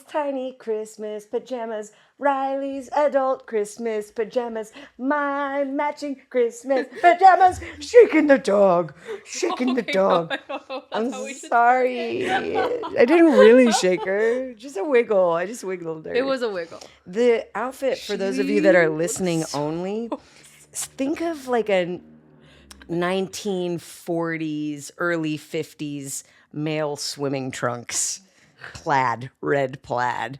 tiny Christmas pajamas. Riley's adult Christmas pajamas. My matching Christmas pajamas. Shaking the dog. Shaking the dog. I'm sorry. I didn't really shake her. Just a wiggle. I just wiggled her. It was a wiggle. The outfit, for those of you that are listening only, think of like a 1940s, early 50s male swimming trunks. Plaid, red plaid.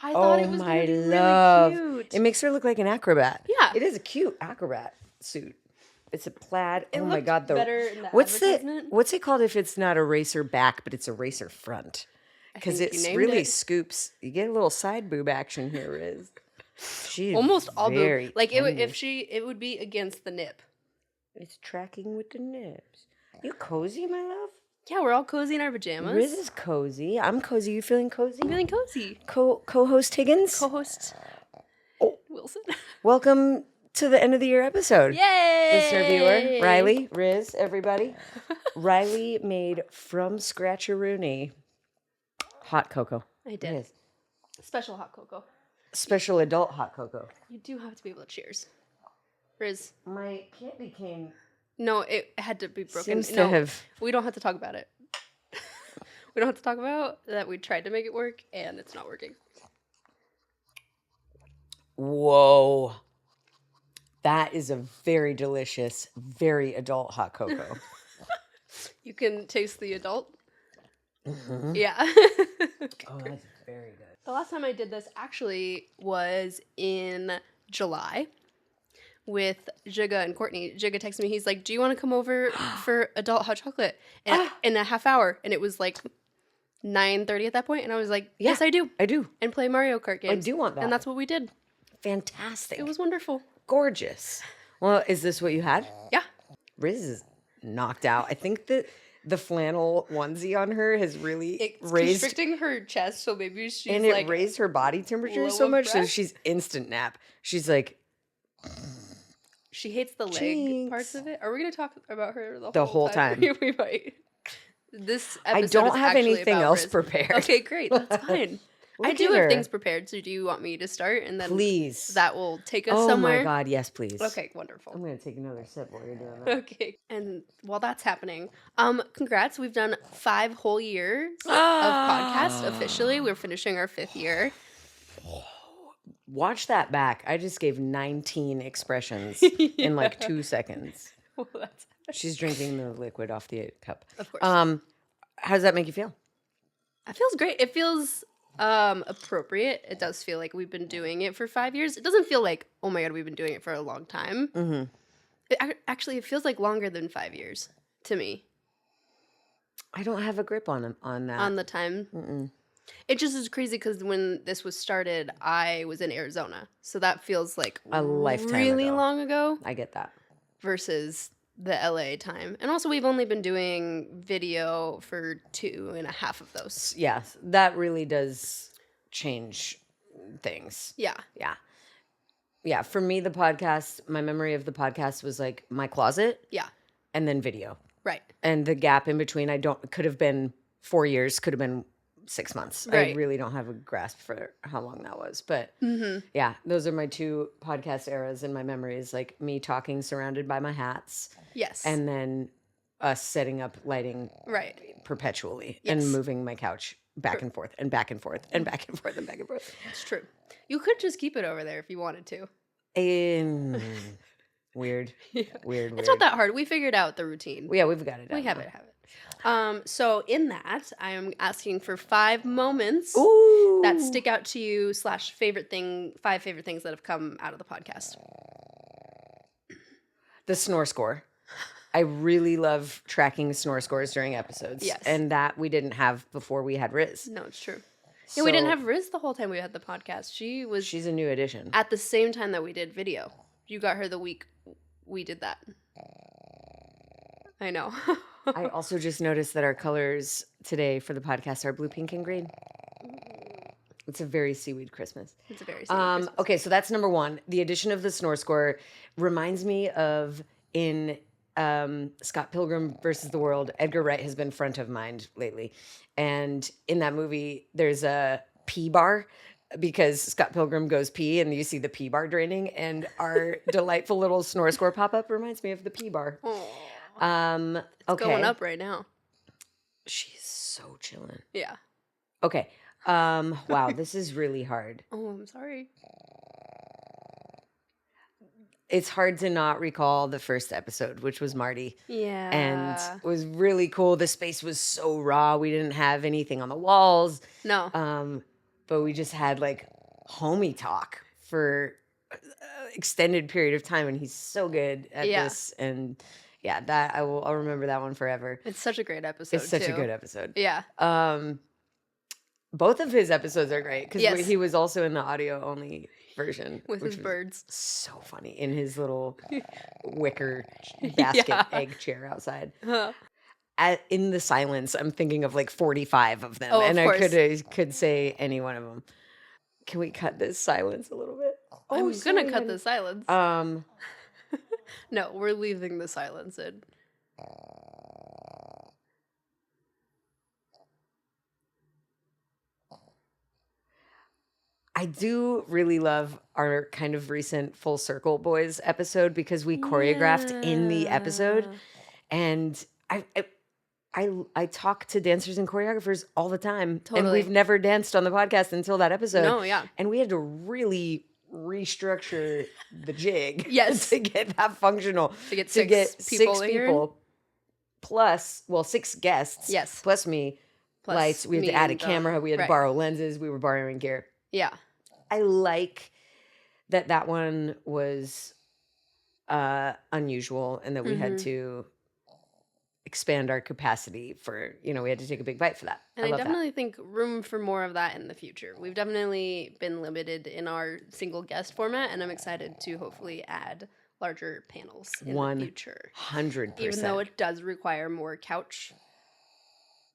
I thought it was going to be really cute. It makes her look like an acrobat. Yeah. It is a cute acrobat suit. It's a plaid. It oh my God. better in the what's advertisement. What's it called if it's not a racer back, but it's a racer front? Because it really scoops. You get a little side boob action here, Riz. She's almost all boob. Like tender. it would be against the nip. It's tracking with the nips. You cozy, my love? Yeah, we're all cozy in our pajamas. Riz is cozy. I'm cozy. You feeling cozy? I'm feeling cozy. Co-host Higgins? Co-host Wilson. Welcome to the end of the year episode. Yay! This is our viewer, Riley, Riz, everybody. Riley made from scratch-a-rooney hot cocoa. I did. Riz. Special hot cocoa. Special adult hot cocoa. You do have to be able to cheers. Riz. My candy cane. No, it had to be broken. Seems to have. We don't have to talk about it. We don't have to talk about that we tried to make it work and it's not working. Whoa. That is a very delicious, very adult hot cocoa. You can taste the adult? Mm-hmm. Yeah. Oh, that's very good. The last time I did this actually was in July with Jiga and Courtney. Jiga texted me. He's like, do you want to come over for adult hot chocolate in a half hour? And it was like 9:30 at that point. And I was like, yes, I do. I do. And play Mario Kart games. I do want that. And that's what we did. Fantastic. It was wonderful. Gorgeous. Well, is this what you had? Yeah. Riz is knocked out. I think that the flannel onesie on her has really raised, constricting her chest, so maybe she's and like, it raised her body temperature low so of much, so breath? she's instant nap. She's like, she hates the leg Jinx. parts of it. Are we going to talk about her The whole time. We might. This episode I don't is have actually anything about else Riz. prepared. Okay, great. That's fine. I Look do at have her. things prepared, so do you want me to start? And then Please. that will take us Oh somewhere? my God, yes, please. Okay, wonderful. I'm going to take another sip while you're doing that. Okay, and while that's happening, congrats. We've done 5 whole years of podcast officially. We're finishing our 5th year. Watch that back. I just gave 19 expressions in like 2 seconds. Well, that's She's drinking the liquid off the cup. of course. How does that make you feel? It feels great. It feels appropriate. It does feel like we've been doing it for 5 years. It doesn't feel like, oh my God, we've been doing it for a long time. Mm-hmm. Actually, it feels like longer than 5 years to me. I don't have a grip on that. On the time. Mm-mm. It just is crazy because when this was started, I was in Arizona. So that feels like A lifetime really ago. long ago I get that. versus the LA time. And also, we've only been doing video for 2.5 of those. Yes, that really does change things. Yeah. Yeah. Yeah, for me, the podcast, my memory of the podcast was like my closet Yeah. and then video. Right. And the gap in between, could have been 4 years, could have been 6 months. I Right. really don't have a grasp for how long that was. But yeah, those are my 2 podcast eras in my memories, like me talking surrounded by my hats. Yes. And then us setting up lighting right. perpetually Yes. and moving my couch back and forth and back and forth and back and forth and back and forth. It's true. You could just keep it over there if you wanted to. Weird. Yeah. Weird. It's not that hard. We figured out the routine. Yeah, we've got it. We have it. So in that, I am asking for 5 moments Ooh. that stick out to you / favorite thing, 5 favorite things that have come out of the podcast. The snore score. I really love tracking snore scores during episodes. Yes. And that we didn't have before we had Riz. No, it's true. Yeah, we didn't have Riz the whole time we had the podcast. She's a new addition. at the same time that we did video. You got her the week we did that. I know. I also just noticed that our colors today for the podcast are blue, pink, and green. It's a very seaweed Christmas. It's a very Christmas. Okay, so that's number 1. The addition of the snore score reminds me of in Scott Pilgrim versus the World. Edgar Wright has been front of mind lately. And in that movie, there's a pee bar because Scott Pilgrim goes pee and you see the pee bar draining, and our delightful little snore score pop-up reminds me of the pee bar. Aw. It's going up right now. She's so chilling. Yeah. Okay. Wow, this is really hard. Oh, I'm sorry. It's hard to not recall the first episode, which was Marty. Yeah. And it was really cool. The space was so raw. We didn't have anything on the walls. No. But we just had like homie talk for an extended period of time, and he's so good at this. And yeah, that I'll remember that one forever. It's such a great episode. It's such a good episode. Yeah. Both of his episodes are great because Yes. he was also in the audio only version With which his was birds. so funny in his little wicker basket egg chair outside. In the silence, I'm thinking of like 45 of them, and of I could say any one of them. Can we cut this silence a little bit? I'm gonna cut the silence. No, we're leaving the silence in. I do really love our kind of recent Full Circle Boys episode because we choreographed in the episode, and I talk to dancers and choreographers all the time, and we've never danced on the podcast until that episode. No, yeah, and we had to really restructure the jig, yes, to get that functional, to get six people plus 6 guests, yes, plus me, plus lights. We had to add a camera. We had to borrow lenses. We were borrowing gear. Yeah. I like that one was unusual, and that we had to expand our capacity for, we had to take a big bite for that. And I definitely think room for more of that in the future. We've definitely been limited in our single guest format, and I'm excited to hopefully add larger panels in the future. 100%. Even though it does require more couch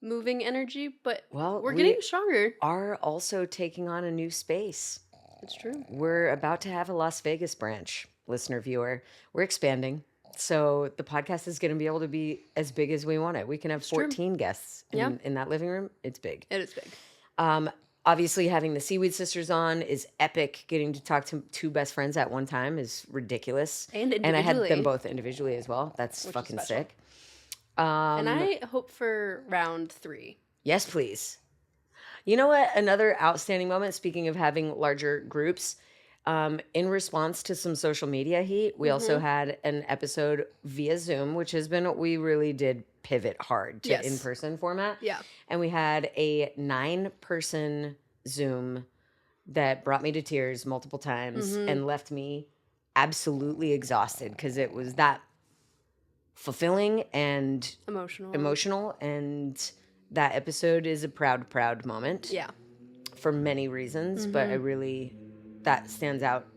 moving energy, but we're we getting stronger. Are also taking on a new space. It's true. We're about to have a Las Vegas branch, listener, viewer. We're expanding. So the podcast is going to be able to be as big as we want it. We can have 14 guests in that living room. It's big. It is big. Obviously, having the Seaweed Sisters on is epic. Getting to talk to 2 best friends at one time is ridiculous. And I had them both individually as well. That's fucking sick. And I hope for round 3. Yes, please. You know what? Another outstanding moment, speaking of having larger groups, in response to some social media heat, we also had an episode via Zoom, which has been, we really did pivot hard to in-person format. Yeah. And we had a 9-person Zoom that brought me to tears multiple times and left me absolutely exhausted because it was that fulfilling and emotional, and that episode is a proud moment for many reasons, but that stands out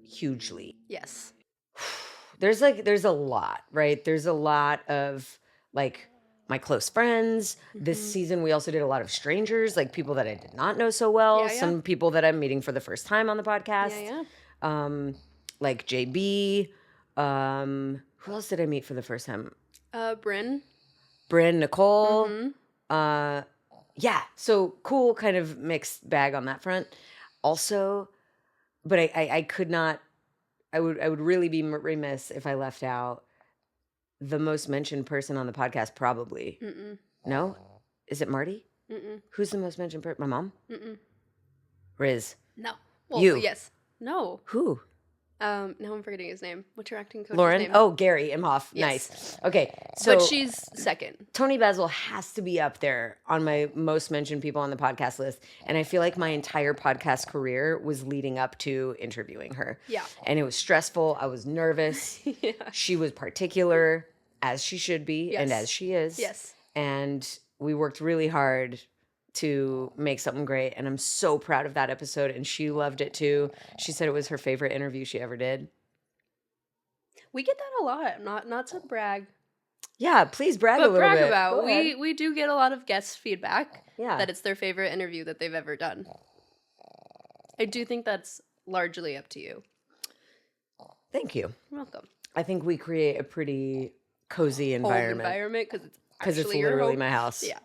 hugely. Yes. There's a lot, right? There's a lot of like my close friends. This season we also did a lot of strangers, like people that I did not know so well, some people that I'm meeting for the first time on the podcast. Like JB, who else did I meet for the first time? Bryn, Nicole. So cool, kind of mixed bag on that front. Also, but I could not. I would really be remiss if I left out the most mentioned person on the podcast. Probably. No, is it Marty? Who's the most mentioned person? My mom. Riz. No. Well, you. Yes. No. Who? Now I'm forgetting his name. What's your acting coach's Lauren? name? Oh, Gary Imhoff. Yes. Nice. Okay, so but she's second. Tony Basil has to be up there on my most mentioned people on the podcast list, and I feel like my entire podcast career was leading up to interviewing her. Yeah. And it was stressful. I was nervous. She was particular, as she should be, and as she is. Yes. And we worked really hard to make something great, and I'm so proud of that episode, and she loved it too. She said it was her favorite interview she ever did. We get that a lot. Not to brag. Yeah, please brag a little bit. About. We do get a lot of guest feedback. Yeah. That it's their favorite interview that they've ever done. I do think that's largely up to you. Thank you. You're welcome. I think we create a pretty cozy environment. Because it's literally my house. Yeah.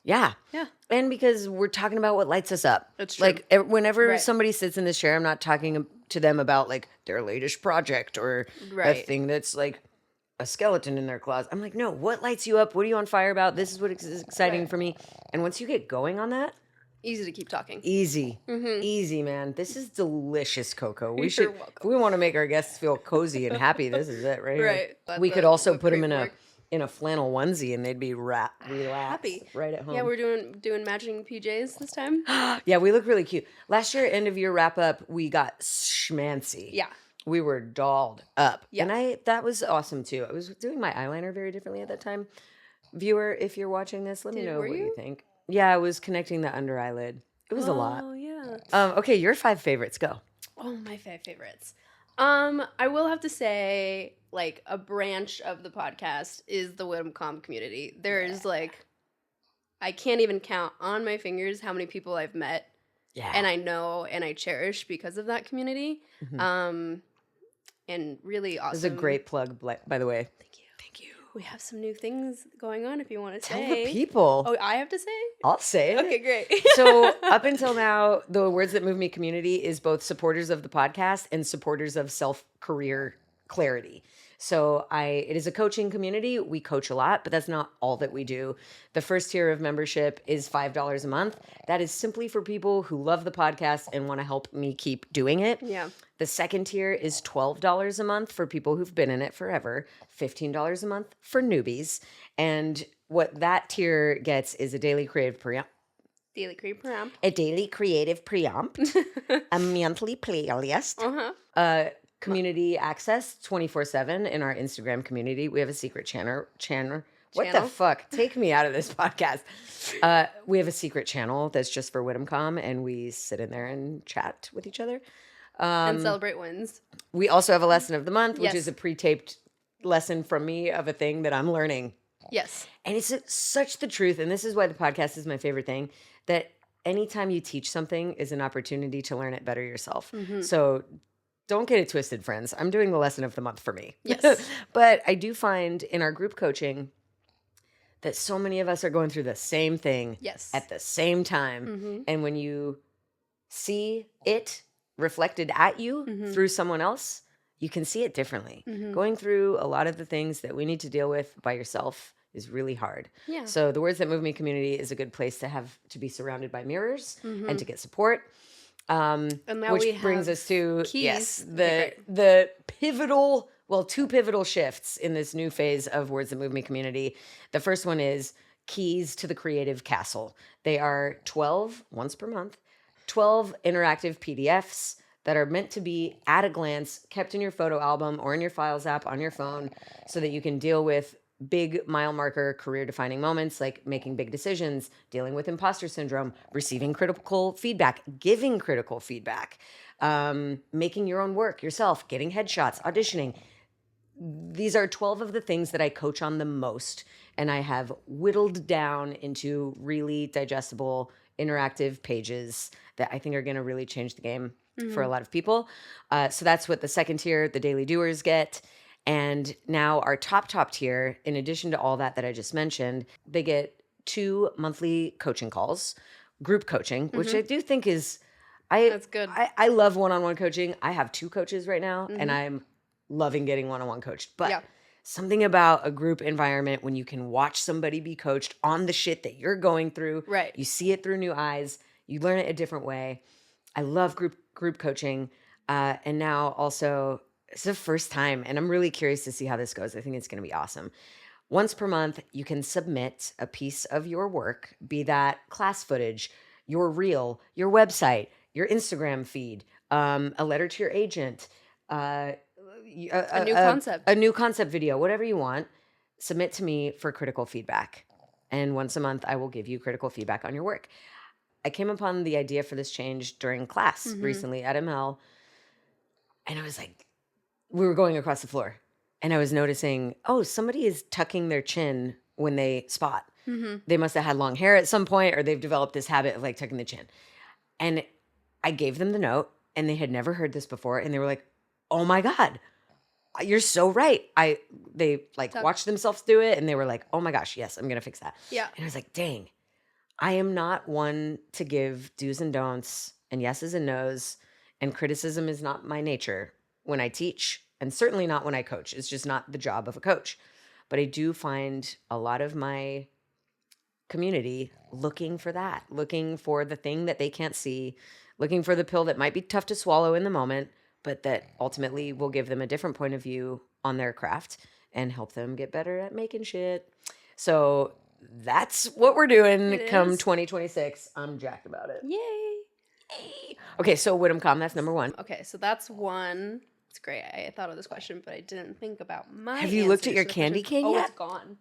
Yeah. Yeah. And because we're talking about what lights us up. That's true. Like whenever Right. somebody sits in this chair, I'm not talking to them about like their latest project or a Right. thing that's like a skeleton in their closet. I'm like, no, what lights you up? What are you on fire about? This is what is exciting Right. for me. And once you get going on that, Easy to keep talking. easy, easy, man. This is delicious cocoa. We You're should, welcome. if we want to make our guests feel cozy and happy, this is it right here. Right. Let We the could also whipped put them cream in work. a flannel onesie and they'd be relaxed Happy. right at home. Yeah, we're doing matching PJs this time. Yeah, we look really cute. Last year, end of year wrap up, we got schmancy. Yeah. We were dolled up. Yeah. And that was awesome too. I was doing my eyeliner very differently at that time. Viewer, if you're watching this, let me know were what you you? think. Yeah, I was connecting the under eyelid. It was a lot. Oh yeah. Okay, your 5 favorites, go. Oh, my favorites. I will have to say, like, a branch of the podcast is the WTMM community. There is like, I can't even count on my fingers how many people I've met Yeah. and I know and I cherish because of that community. And really awesome. This is a great plug, by the way. Thank you. Thank you. We have some new things going on if you want to Tell say. the people. Oh, I have to say? I'll say it. Okay, great. So up until now, the Words That Move Me community is both supporters of the podcast and supporters of self-career clarity. So it is a coaching community. We coach a lot, but that's not all that we do. The first tier of membership is $5 a month. That is simply for people who love the podcast and want to help me keep doing it. Yeah. The second tier is $12 a month for people who've been in it forever, $15 a month for newbies. And what that tier gets is a daily creative preamp. Daily cream per A daily creative preamp, a monthly playlist, community access 24/7 in our Instagram community. We have a secret channel. What the Channel? fuck? Take me out of this podcast. We have a secret channel that's just for WTMM, and we sit in there and chat with each other. and celebrate wins. We also have a lesson of the month, which Yes. is a pre-taped lesson from me of a thing that I'm learning. Yes. And it's such the truth. And this is why the podcast is my favorite thing, that anytime you teach something is an opportunity to learn it better yourself. So don't get it twisted, friends. I'm doing the lesson of the month for me. Yes. But I do find in our group coaching that so many of us are going through the same thing Yes. at the same time. And when you see it reflected at you through someone else, you can see it differently. Going through a lot of the things that we need to deal with by yourself is really hard. Yeah. So the Words That Move Me community is a good place to be surrounded by mirrors and to get support. And now Which we brings have us to keys. yes, Okay, the pivotal, well, 2 pivotal shifts in this new phase of Words That Move Me community. The first one is keys to the creative castle. They are 12 once per month, 12 interactive PDFs that are meant to be at a glance, kept in your photo album or in your files app on your phone, so that you can deal with big mile marker career defining moments like making big decisions, dealing with imposter syndrome, receiving critical feedback, giving critical feedback, making your own work yourself, getting headshots, auditioning. These are 12 of the things that I coach on the most, and I have whittled down into really digestible interactive pages that I think are going to really change the game for a lot of people. So that's what the second tier, the daily doers, get. And now our top tier, in addition to all that I just mentioned, they get 2 monthly coaching calls, group coaching, which I do think is, That's good. I love one-on-one coaching. I have 2 coaches right now, and I'm loving getting one-on-one coached. But Yeah. something about a group environment when you can watch somebody be coached on the shit that you're going through. Right. You see it through new eyes. You learn it a different way. I love group coaching. And now also, it's the first time, and I'm really curious to see how this goes. I think it's going to be awesome. Once per month, you can submit a piece of your work, be that class footage, your reel, your website, your Instagram feed, a letter to your agent, a new concept video, whatever you want. Submit to me for critical feedback. And once a month, I will give you critical feedback on your work. I came upon the idea for this change during class recently at ML. And I was like, we were going across the floor. And I was noticing, somebody is tucking their chin when they spot. They must have had long hair at some point, or they've developed this habit of like tucking the chin. And I gave them the note, and they had never heard this before. And they were like, oh my God, you're so right. They like watched themselves do it, and they were like, oh my gosh, yes, I'm going to fix that. Yeah. And I was like, dang, I am not one to give do's and don'ts and yeses and nos, and criticism is not my nature when I teach, and certainly not when I coach. It's just not the job of a coach. But I do find a lot of my community looking for that, looking for the thing that they can't see, looking for the pill that might be tough to swallow in the moment, but that ultimately will give them a different point of view on their craft and help them get better at making shit. So that's what we're doing It come is. 2026. I'm jacked about it. Yay. Okay, so Woodham Com, that's number one. Okay, so that's one. It's great. I thought of this question, but I didn't think about my Have you looked at answers your to the candy question. cane Oh, yet? it's gone.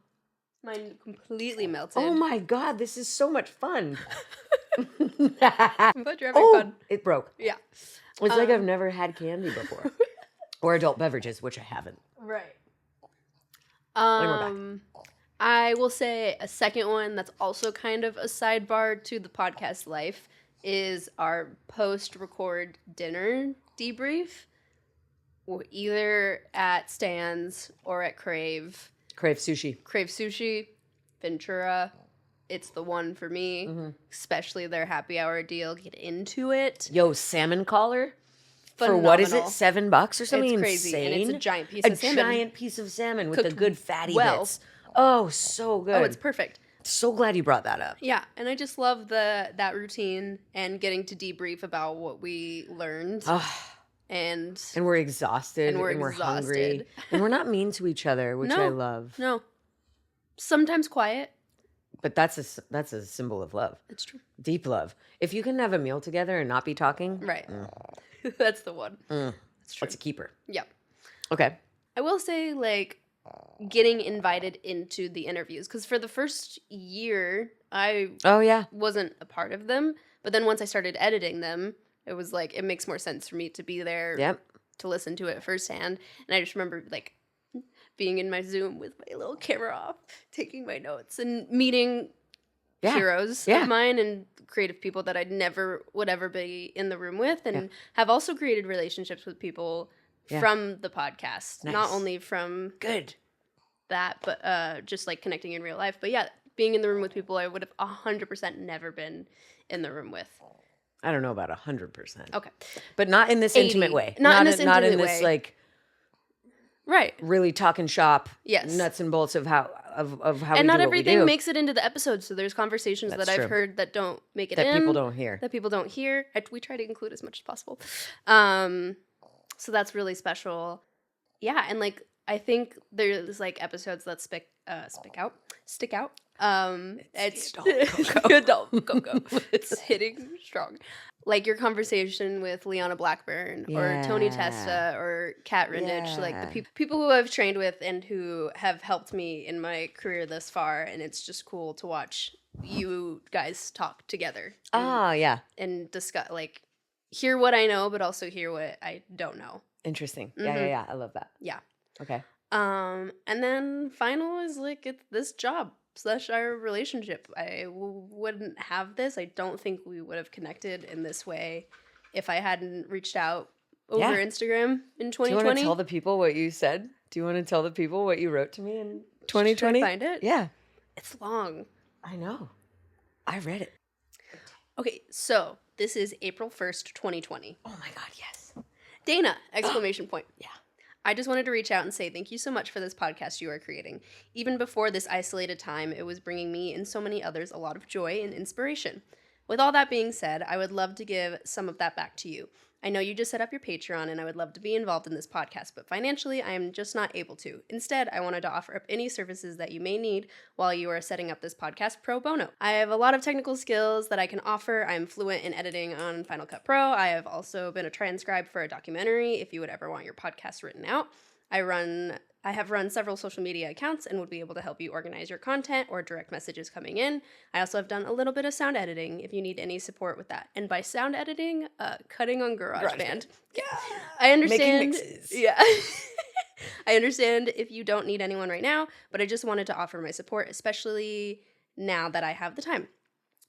Mine completely melted. Oh my God, this is so much fun. I'm glad you're having Oh, fun. it broke. Yeah. It's like I've never had candy before. Or adult beverages, which I haven't. Right. we're back. I will say a second one that's also kind of a sidebar to the podcast life is our post-record dinner debrief, either at Stan's or at Crave. Crave sushi. Crave Sushi, Ventura. It's the one for me, Mm-hmm. especially their happy hour deal. Get into it. Yo, salmon collar? For what is it? Phenomenal. $7 or something It's crazy, insane? and it's a giant piece of salmon. A giant piece of salmon with the Cooked good fatty well. bits. Oh, so good. Oh, it's perfect. So glad you brought that up. Yeah, and I just love that routine and getting to debrief about what we learned. And we're exhausted. And we're hungry. exhausted. And we're not mean to each other, which I love. No. Sometimes quiet. But that's a symbol of love. It's true. Deep love. If you can have a meal together and not be talking, Right. That's the one. That's true. That's a keeper. Yeah. Okay. I will say, like, getting invited into the interviews, because for the first year, I wasn't a part of them. But then once I started editing them, it was like, it makes more sense for me to be there to listen to it firsthand. And I just remember, like, being in my Zoom with my little camera off, taking my notes, and meeting heroes of mine and creative people that I'd never would ever be in the room with, and have also created relationships with people from the podcast. Nice. Not only from Good. that, but just like connecting in real life. But yeah, being in the room with people I would have 100% never been in the room with. I don't know about 100%. Okay. But not in this 80. intimate way. Not in this not in intimate this way. like Right. really talking shop, Yes. nuts and bolts of how of how And we not do everything what we do. makes it into the episode, so there's conversations That's that I've true. heard that don't make it that in. people don't hear. That people don't hear. We try to include as much as possible. So that's really special. Yeah, and like I think there's like episodes that stick out. It's adult go. It's hitting strong. Like your conversation with Liana Blackburn or Tony Testa or Kat Rindich, like the people who I've trained with and who have helped me in my career thus far, and it's just cool to watch you guys talk together. And discuss, like, hear what I know, but also hear what I don't know. Interesting. Mhm. Yeah. I love that. Yeah. Okay. And then final is like it's this job / our relationship. I wouldn't have this. I don't think we would have connected in this way if I hadn't reached out over Instagram in 2020. Do you want to tell the people what you said? Do you want to tell the people what you wrote to me in 2020? Should I find it? Yeah. It's long. I know. I read it. Okay, so this is April 1st, 2020. Oh my God, yes. Dana! Exclamation point. Yeah. I just wanted to reach out and say thank you so much for this podcast you are creating. Even before this isolated time, it was bringing me and so many others a lot of joy and inspiration. With all that being said, I would love to give some of that back to you. I know you just set up your Patreon and I would love to be involved in this podcast, but financially I am just not able to. Instead, I wanted to offer up any services that you may need while you are setting up this podcast pro bono. I have a lot of technical skills that I can offer. I'm fluent in editing on Final Cut Pro. I have also been a transcribe for a documentary if you would ever want your podcast written out. I have run several social media accounts and would be able to help you organize your content or direct messages coming in. I also have done a little bit of sound editing if you need any support with that. And by sound editing, cutting on GarageBand. Yeah. I understand. Making mixes. Yeah. I understand if you don't need anyone right now, but I just wanted to offer my support, especially now that I have the time.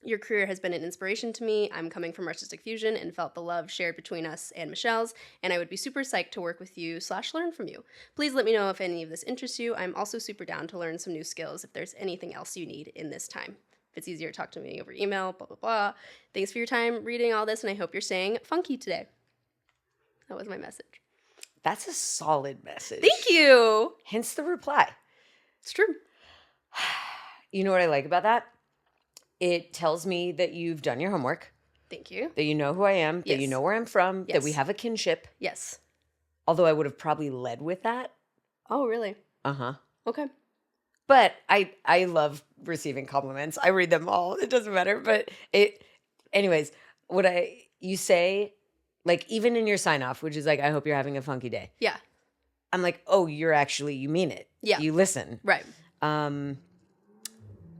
Your career has been an inspiration to me. I'm coming from Artistic Fusion and felt the love shared between us and Michelle's, and I would be super psyched to work with you / learn from you. Please let me know if any of this interests you. I'm also super down to learn some new skills if there's anything else you need in this time. it's easier to talk to me over email, blah, blah, blah. Thanks for your time reading all this, and I hope you're staying funky today. That was my message. That's a solid message. Thank you. Hence the reply. It's true. You know what I like about that? It tells me that you've done your homework, Thank you. that you know who I am, that you Yes. know where I'm from, that we Yes. have a kinship. Yes. Although I would have probably led with that. Oh, really? Uh-huh. Okay. But I love receiving compliments. I read them all. It doesn't matter. But anyways, you say, like, even in your sign off, which is like, I hope you're having a funky day. Yeah. I'm like, oh, you mean it. Yeah. You listen. Right.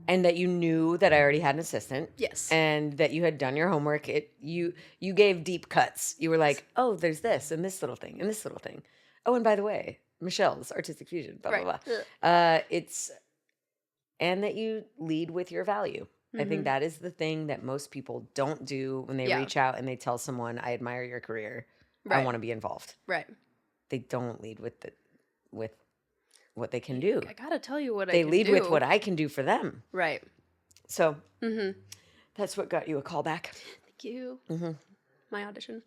And that you knew that I already had an assistant. Yes. And that you had done your homework. You gave deep cuts. You were like, oh, there's this and this little thing and this little thing. Oh, and by the way, Michelle's Artistic Fusion, blah, Right. blah, blah. And that you lead with your value. I think that is the thing that most people don't do when they reach out and they tell someone, I admire your career. I Right. want to be involved. Right. They don't lead with what they can do. I gotta tell you what They I can lead do. with what I can do for them. Right. So that's what got you a call back. Thank you. My audition.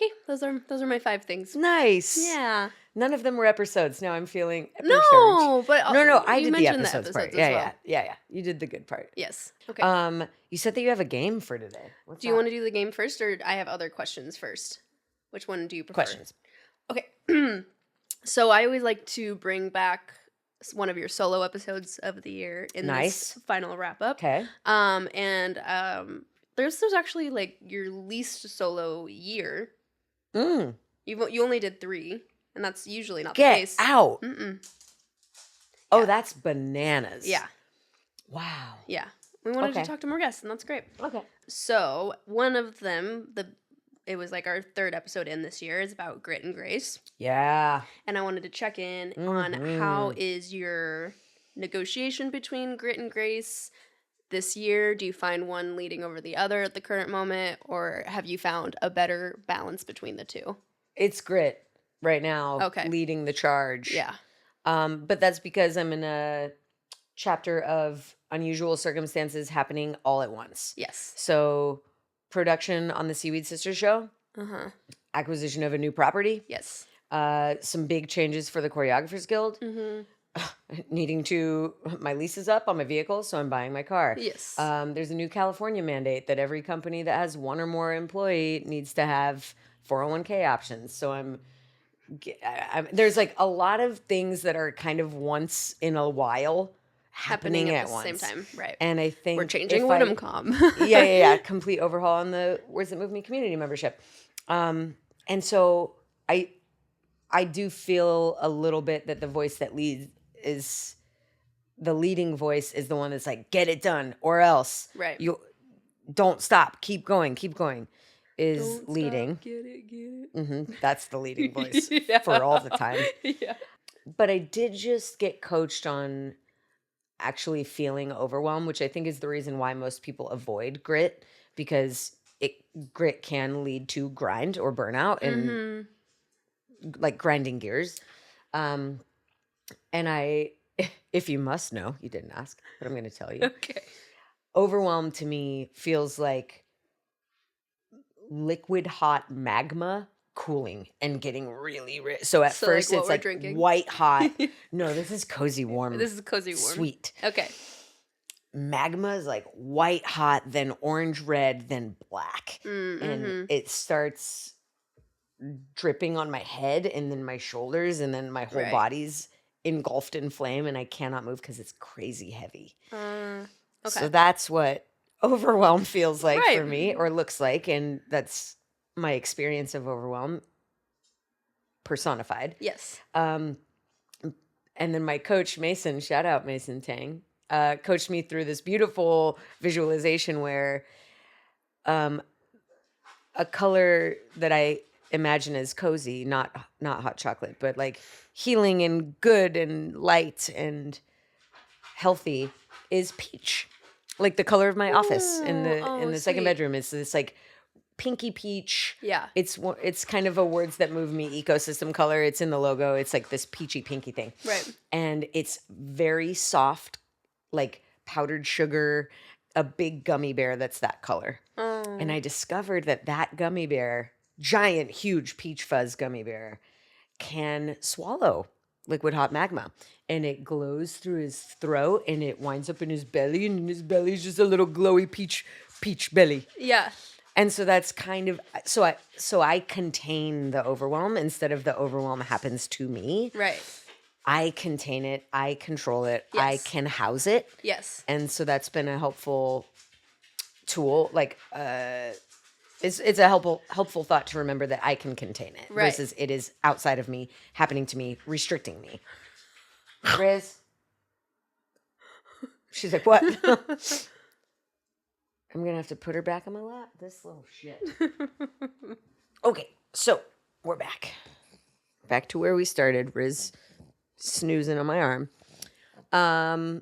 Okay, those are my 5 things. Nice. Yeah. None of them were episodes. Now I'm feeling No, but No, I you did the mentioned episodes part. as Yeah, well. yeah. You did the good part. Yes. Okay. You said that you have a game for today. What's Do you want to do the game first, or I have other questions first? Which one do you prefer? questions? Okay. So I always like to bring back one of your solo episodes of the year in Nice. this final wrap up. Okay. There's actually like your least solo year. Mm. You only did 3, and that's usually not the Get case. out. Mm-mm. Oh, that's bananas. Yeah. Wow. Yeah. We wanted Okay. to talk to more guests, and that's great. Okay. So one of them, it was like our 3rd episode in this year, is about grit and grace. Yeah. And I wanted to check in on how is your negotiation between grit and grace this year? Do you find one leading over the other at the current moment, or have you found a better balance between the two? It's grit right now. Okay. Leading the charge. Yeah. But that's because I'm in a chapter of unusual circumstances happening all at once. Yes. So production on the Seaweed Sisters show, acquisition of a new property, Yes. some big changes for the Choreographers Guild, my lease is up on my vehicle, so I'm buying my car. Yes. There's a new California mandate that every company that has 1 or more employee needs to have 401k options. So there's like a lot of things that are kind of once in a while happening at the once. same time. Right. And I think We're changing if WTMM. yeah. Complete overhaul on the Words That Move Me community membership. And so I do feel a little bit that the voice that leads is the leading voice is the one that's like, get it done or else. Right. You don't stop. Keep going. Is Don't stop, leading. Get it. That's the leading voice Yeah. for all the time. Yeah. But I did just get coached on actually feeling overwhelmed, which I think is the reason why most people avoid grit, because grit can lead to grind or burnout and like grinding gears. And if you must know, you didn't ask, but I'm going to tell you. Okay. Overwhelm to me feels like liquid hot magma cooling and getting really rich. So at So, first like, what it's we're like drinking? white hot. No, this is cozy warm. This is cozy warm. Sweet. Okay. Magma is like white hot, then orange red, then black. And it starts dripping on my head and then my shoulders and then my whole Right. body's engulfed in flame and I cannot move because it's crazy heavy. Okay. So that's what overwhelm feels like for Right. me or looks like. And that's my experience of overwhelm personified. Yes. And then my coach, Mason, shout out Mason Tang, coached me through this beautiful visualization where a color that I imagine as cozy, not hot chocolate, but like healing and good and light and healthy is peach. Like the color of my office in the second sweet. bedroom is this like pinky peach. Yeah. It's kind of a Words That Move Me ecosystem color. It's in the logo. It's like this peachy pinky thing. Right. And it's very soft, like powdered sugar a big gummy bear that's that color. Oh. And I discovered that gummy bear, giant, huge peach fuzz gummy bear, can swallow liquid hot magma. And it glows through his throat and it winds up in his belly. And in his belly is just a little glowy peach belly. Yeah. And so that's kind of so I contain the overwhelm instead of the overwhelm happens to me. Right. I contain it. I control it. Yes. I can house it. Yes. And so that's been a helpful tool. Like it's a helpful thought to remember that I can contain it versus it is outside of me, happening to me, restricting me. Riz. She's like, what? I'm going to have to put her back on my lap. This little shit. Okay, so we're back. Back to where we started. Riz snoozing on my arm. I'm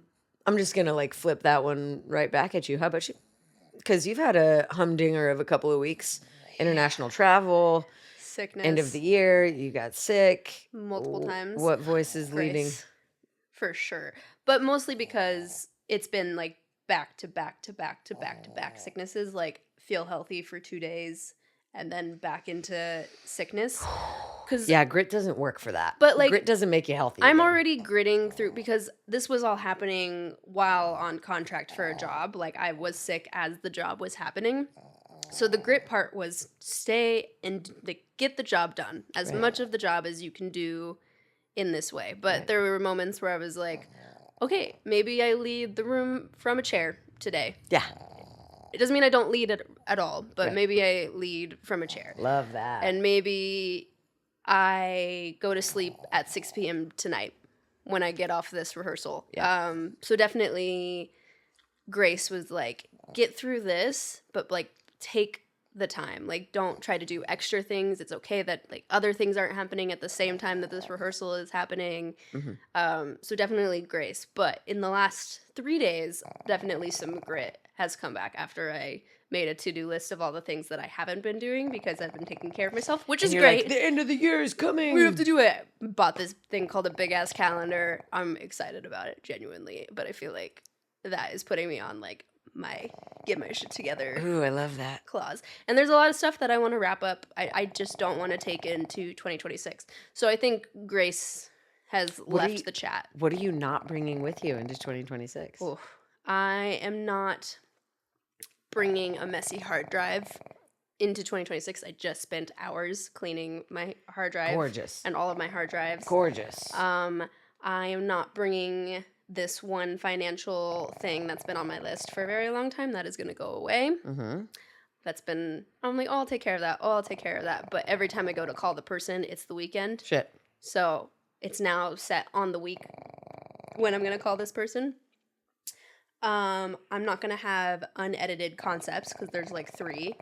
just going to like flip that one right back at you. How about you? Because you've had a humdinger of a couple of weeks. International travel. Sickness. End of the year. You got sick. Multiple times. What voice is leading? For sure. But mostly because it's been like back to back to back to back to back sicknesses, like feel healthy for 2 days and then back into sickness. Yeah, grit doesn't work for that. But like, grit doesn't make you healthy. I'm already gritting through because this was all happening while on contract for a job. Like I was sick as the job was happening. So the grit part was stay and like, get the job done. As much of the job as you can do in this way. But there were moments where I was like, okay, maybe I lead the room from a chair today. Yeah. It doesn't mean I don't lead it at all, but maybe I lead from a chair. Love that. And maybe I go to sleep at 6 p.m. tonight when I get off this rehearsal. Yeah. So definitely Grace was like, get through this, but like take the time. Like don't try to do extra things. It's okay that like other things aren't happening at the same time that this rehearsal is happening. Mm-hmm. So definitely Grace. But in the last 3 days, definitely some grit has come back after I made a to-do list of all the things that I haven't been doing because I've been taking care of myself, which is great. Like, the end of the year is coming. We have to do it. Bought this thing called a big ass calendar. I'm excited about it, genuinely. But I feel like that is putting me on like my get my shit together. Ooh, I love that. Clause. And there's a lot of stuff that I want to wrap up. I just don't want to take into 2026. So I think Grace has left the chat. What are you not bringing with you into 2026? Oof. I am not bringing a messy hard drive into 2026. I just spent hours cleaning my hard drive. Gorgeous. And all of my hard drives. Gorgeous. I am not bringing this one financial thing that's been on my list for a very long time that is going to go away. Mm-hmm. That's been, I'm like, oh, I'll take care of that. Oh, I'll take care of that. But every time I go to call the person, it's the weekend. Shit. So it's now set on the week when I'm going to call this person. I'm not going to have unedited concepts because there's like 3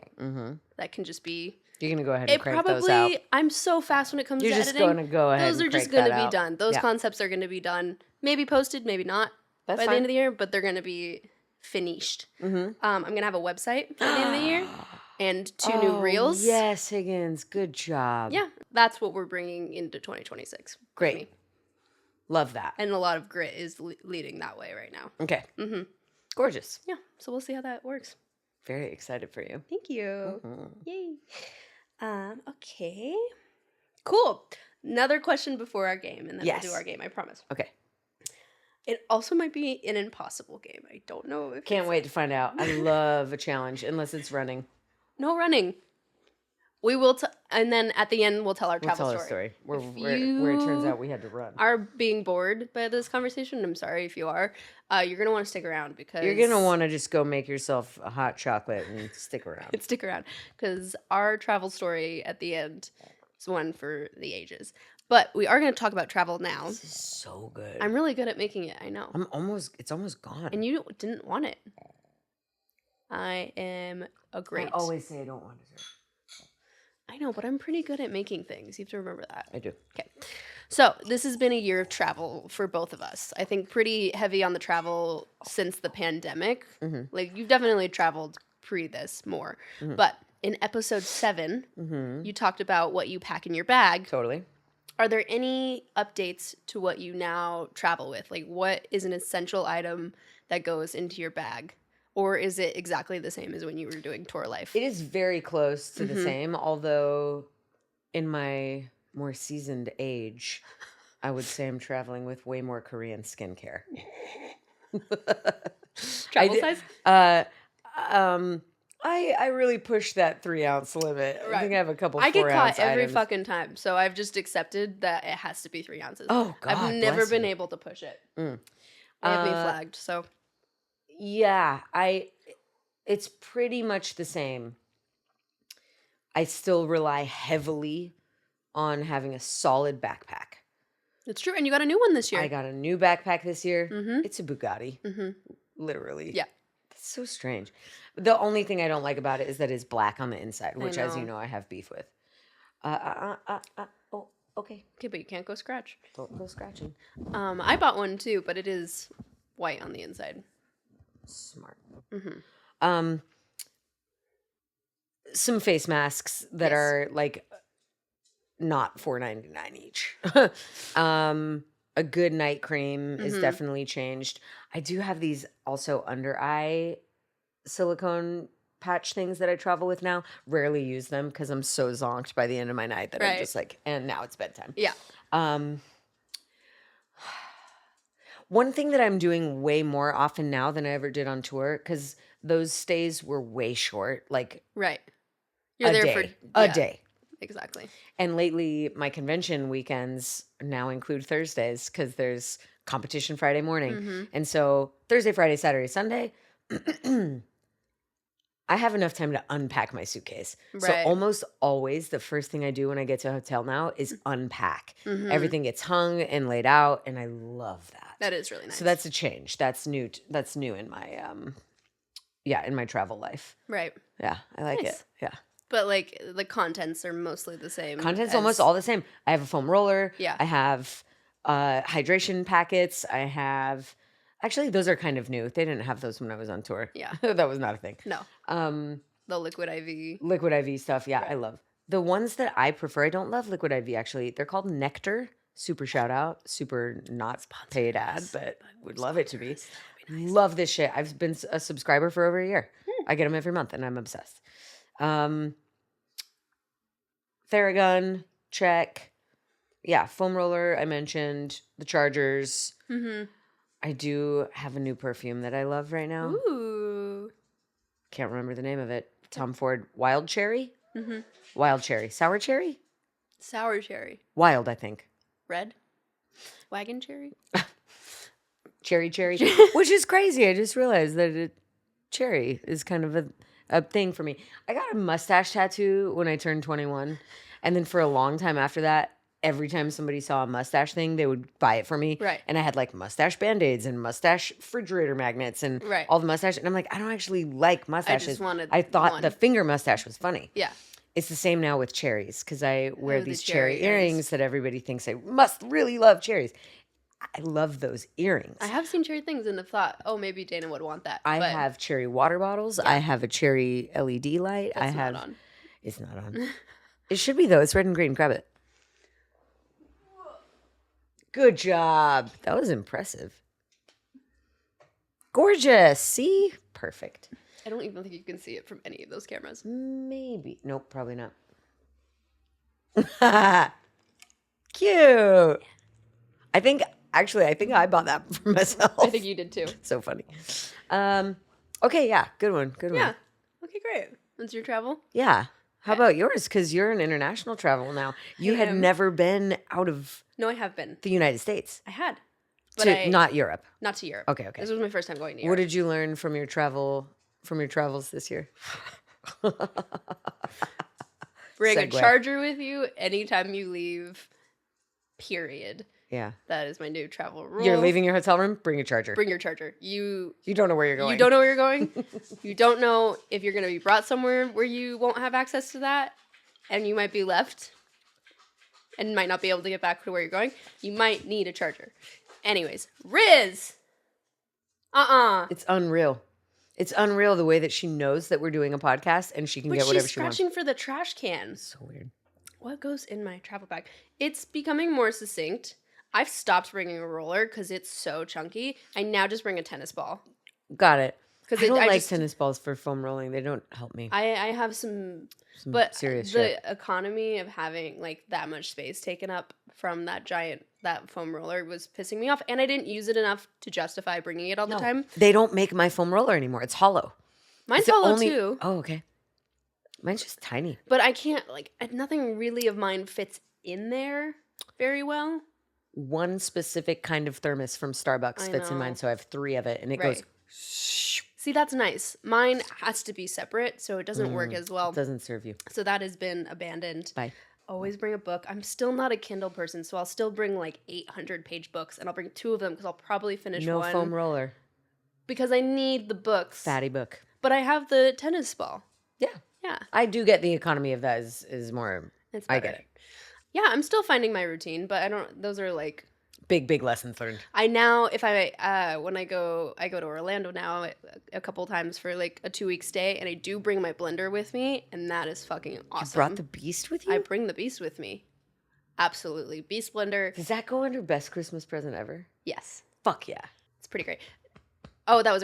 that can just be. You're going to go ahead and crank those out. I'm so fast when it comes to editing. You're just going to go ahead Those and are just going to be done. Those concepts are going to be done. Maybe posted, maybe not by the end of the year, but they're going to be finished. Mm-hmm. I'm going to have a website by the end of the year and 2 new reels. Yes, Higgins. Good job. Yeah, that's what we're bringing into 2026. Great. Love that. And a lot of grit is leading that way right now. Okay. Mm-hmm. Gorgeous. Yeah, so we'll see how that works. Very excited for you. Thank you. Mm-hmm. Yay. Okay. Cool. Another question before our game, and then we'll do our game, I promise. Okay. It also might be an impossible game. I don't know if Can't wait to find out. I love a challenge, unless it's running. No running. We will, and then at the end, we'll tell our travel story. Where it turns out we had to run. Are being bored by this conversation, I'm sorry if you are. You're going to want to stick around because... You're going to want to just go make yourself a hot chocolate and stick around. Stick around, because our travel story at the end is one for the ages. But we are going to talk about travel now. This is so good. I'm really good at making it, I know. It's almost gone. And you didn't want it. I am a great... I always say I don't want dessert. I know, but I'm pretty good at making things. You have to remember that. I do. Okay. So this has been a year of travel for both of us. I think pretty heavy on the travel since the pandemic. Mm-hmm. Like, you've definitely traveled pre this more. Mm-hmm. But in episode 7, you talked about what you pack in your bag. Totally. Are there any updates to what you now travel with? Like, what is an essential item that goes into your bag? Or is it exactly the same as when you were doing tour life? It is very close to the same, although in my more seasoned age, I would say I'm traveling with way more Korean skincare. Travel size? I really push that 3-ounce limit. I think I have a couple 4-ounce I get caught every items. fucking time, so I've just accepted that it has to be 3 ounces. Oh, God, I've never bless been you. able to push it. They have me flagged, so. Yeah, it's pretty much the same. I still rely heavily on having a solid backpack. It's true, and you got a new one this year. I got a new backpack this year. Mhm. It's a Bugatti. Mhm. Literally. Yeah. That's so strange. The only thing I don't like about it is that it's black on the inside, which, as you know. know, I have beef with. Oh, okay. Okay, but you can't go scratch. Don't go scratching. I bought one too, but it is white on the inside. Smart. Mm-hmm. Some face masks that Yes. are like not $4.99 each. A good night cream is definitely changed. I do have these also under eye silicone patch things that I travel with now. Rarely use them because I'm so zonked by the end of my night that I'm Right. just like, and now it's bedtime. Yeah. One thing that I'm doing way more often now than I ever did on tour, because those stays were way short, like Right. You're a there day, for a yeah, day. Exactly. And lately, my convention weekends now include Thursdays because there's competition Friday morning. And so Thursday, Friday, Saturday, Sunday, I have enough time to unpack my suitcase. So Right. almost always the first thing I do when I get to a hotel now is unpack. Everything gets hung and laid out, and I love that. That is really nice. So that's a change. That's new. That's new in my in my travel life. right. Yeah, I like Nice. it. Yeah. But like the contents are mostly the same. Content's as- almost all the same. I have a foam roller. Yeah. I have hydration packets. I have actually those are kind of new. They didn't have those when I was on tour. Yeah. That was not a thing. No. The liquid IV. Liquid IV stuff. Yeah, I love. The ones that I prefer, I don't love liquid IV actually. They're called Nectar. Super shout out. Super not paid ad, but would love it to be. Love this shit. I've been a subscriber for over a year. I get them every month and I'm obsessed. Theragun, check. Yeah, foam roller, I mentioned. The chargers. I do have a new perfume that I love right now. Ooh. Can't remember the name of it. Tom Ford Wild Cherry? Wild Cherry. Sour Cherry? Sour cherry. Wild, I think. Red. Wagon cherry. Cherry. Which is crazy. I just realized that cherry is kind of a thing for me. I got a mustache tattoo when I turned 21. And then for a long time after that, every time somebody saw a mustache thing, they would buy it for me. Right. And I had like mustache band-aids and mustache refrigerator magnets and Right. all the mustache. And I'm like, I don't actually like mustaches. wanted I thought one. the finger mustache was funny. Yeah. It's the same now with cherries because I wear Oh, the these cherry cherry earrings that everybody thinks I must really love cherries. I love those earrings. I have seen cherry things and have thought, oh, maybe Dana would want that. I but have cherry water bottles. I have a cherry LED light. that's I have. not on. It's not on. It should be though. It's red and green. Grab it. Good job. That was impressive. Gorgeous. See? Perfect. I don't even think you can see it from any of those cameras. Maybe. Nope, probably not. Cute. I think I bought that for myself. I think you did too. So funny. Okay, yeah. Good one. Yeah. Okay, great. That's your travel? Yeah. How about yours? Because you're an international travel now. You had am. never been out of No, I have been. the United States. I had. But To not Europe. not to Europe. Okay. This was my first time going to What Europe. did you learn from your travels this year? Bring a Segue. charger with you anytime you leave. Period. Yeah. That is my new travel rule. You're leaving your hotel room? Bring a charger. Bring your charger. You You don't know where you're going. don't know where you're going. You don't know if you're going to be brought somewhere where you won't have access to that, and you might be left and might not be able to get back to where you're going. You might need a charger. Anyways, Riz. It's unreal. It's unreal the way that she knows that we're doing a podcast and she can But get whatever she's she wants. scratching for the trash can. So weird. What goes in my travel bag? It's becoming more succinct. I've stopped bringing a roller because it's so chunky. I now just bring a tennis ball. Got it. Because I don't like tennis balls for foam rolling. They don't help me. I have some but serious the shit. economy of having like that much space taken up from that foam roller was pissing me off, and I didn't use it enough to justify bringing it all the time. They don't make my foam roller anymore. It's hollow. Mine's It's the hollow only- too, Oh, okay. Mine's just tiny. but I can't nothing really of mine fits in there very well. One specific kind of thermos from Starbucks I fits in know. mine, so I have 3 of it, and it Right. goes. See, that's nice. Mine has to be separate, so it doesn't work as well. It doesn't serve you. So that has been abandoned. Bye. Always bring a book. I'm still not a Kindle person, so I'll still bring like 800-page books, and I'll bring 2 of them because I'll probably finish No one. foam roller. Because I need the books. Fatty book. But I have the tennis ball. Yeah. Yeah. I do get the economy of that is more. It's I better. get it. Yeah, I'm still finding my routine, but I don't. Those are like Big lessons learned. I now if I when I go to Orlando now a couple times for like a 2-week stay, and I do bring my blender with me, and that is fucking awesome. You brought the beast with you? I bring the beast with me. Absolutely, beast blender. Does that go under best Christmas present ever? Yes, Fuck yeah. it's pretty great. Oh, that was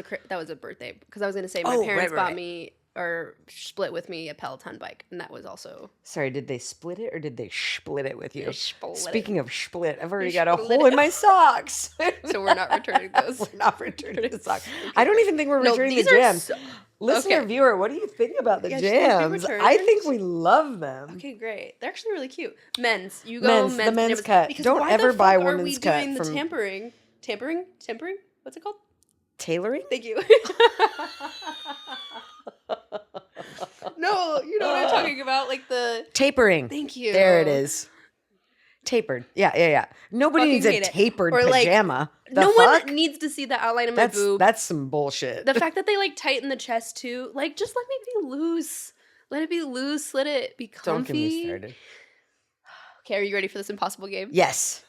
a birthday because I was gonna say my Oh, parents right, bought right. me or split with me a Peloton bike, and that was also Sorry, did they split it or did they split it with you? They split it. Speaking of split, I've already They got a split hole it. in my socks. so we're not returning those. We're not returning the socks. I don't even think we're No, returning these the are jams. so- Listener, okay. viewer, what do you think about the Yeah, should these be jams? returned? I think we love them. Okay, great. They're actually really cute. Men's. You go Men's, men's. the men's pajamas. cut. Because Don't why ever the buy fuck are we women's cut doing the from- tampering? Tempering? What's it called? Tailoring? Thank you. No, you know what I'm talking about, like the. Tapering. Thank you. There it is. Tapered. Yeah. Nobody Fucking needs a hate it. tapered Or, like, pajama. The No fuck? one needs to see the outline of my boob. That's some bullshit. The fact that they like tighten the chest too, like just let me be loose. Let it be loose. Let it be comfy. Don't get me started. Okay, are you ready for this impossible game? Yes.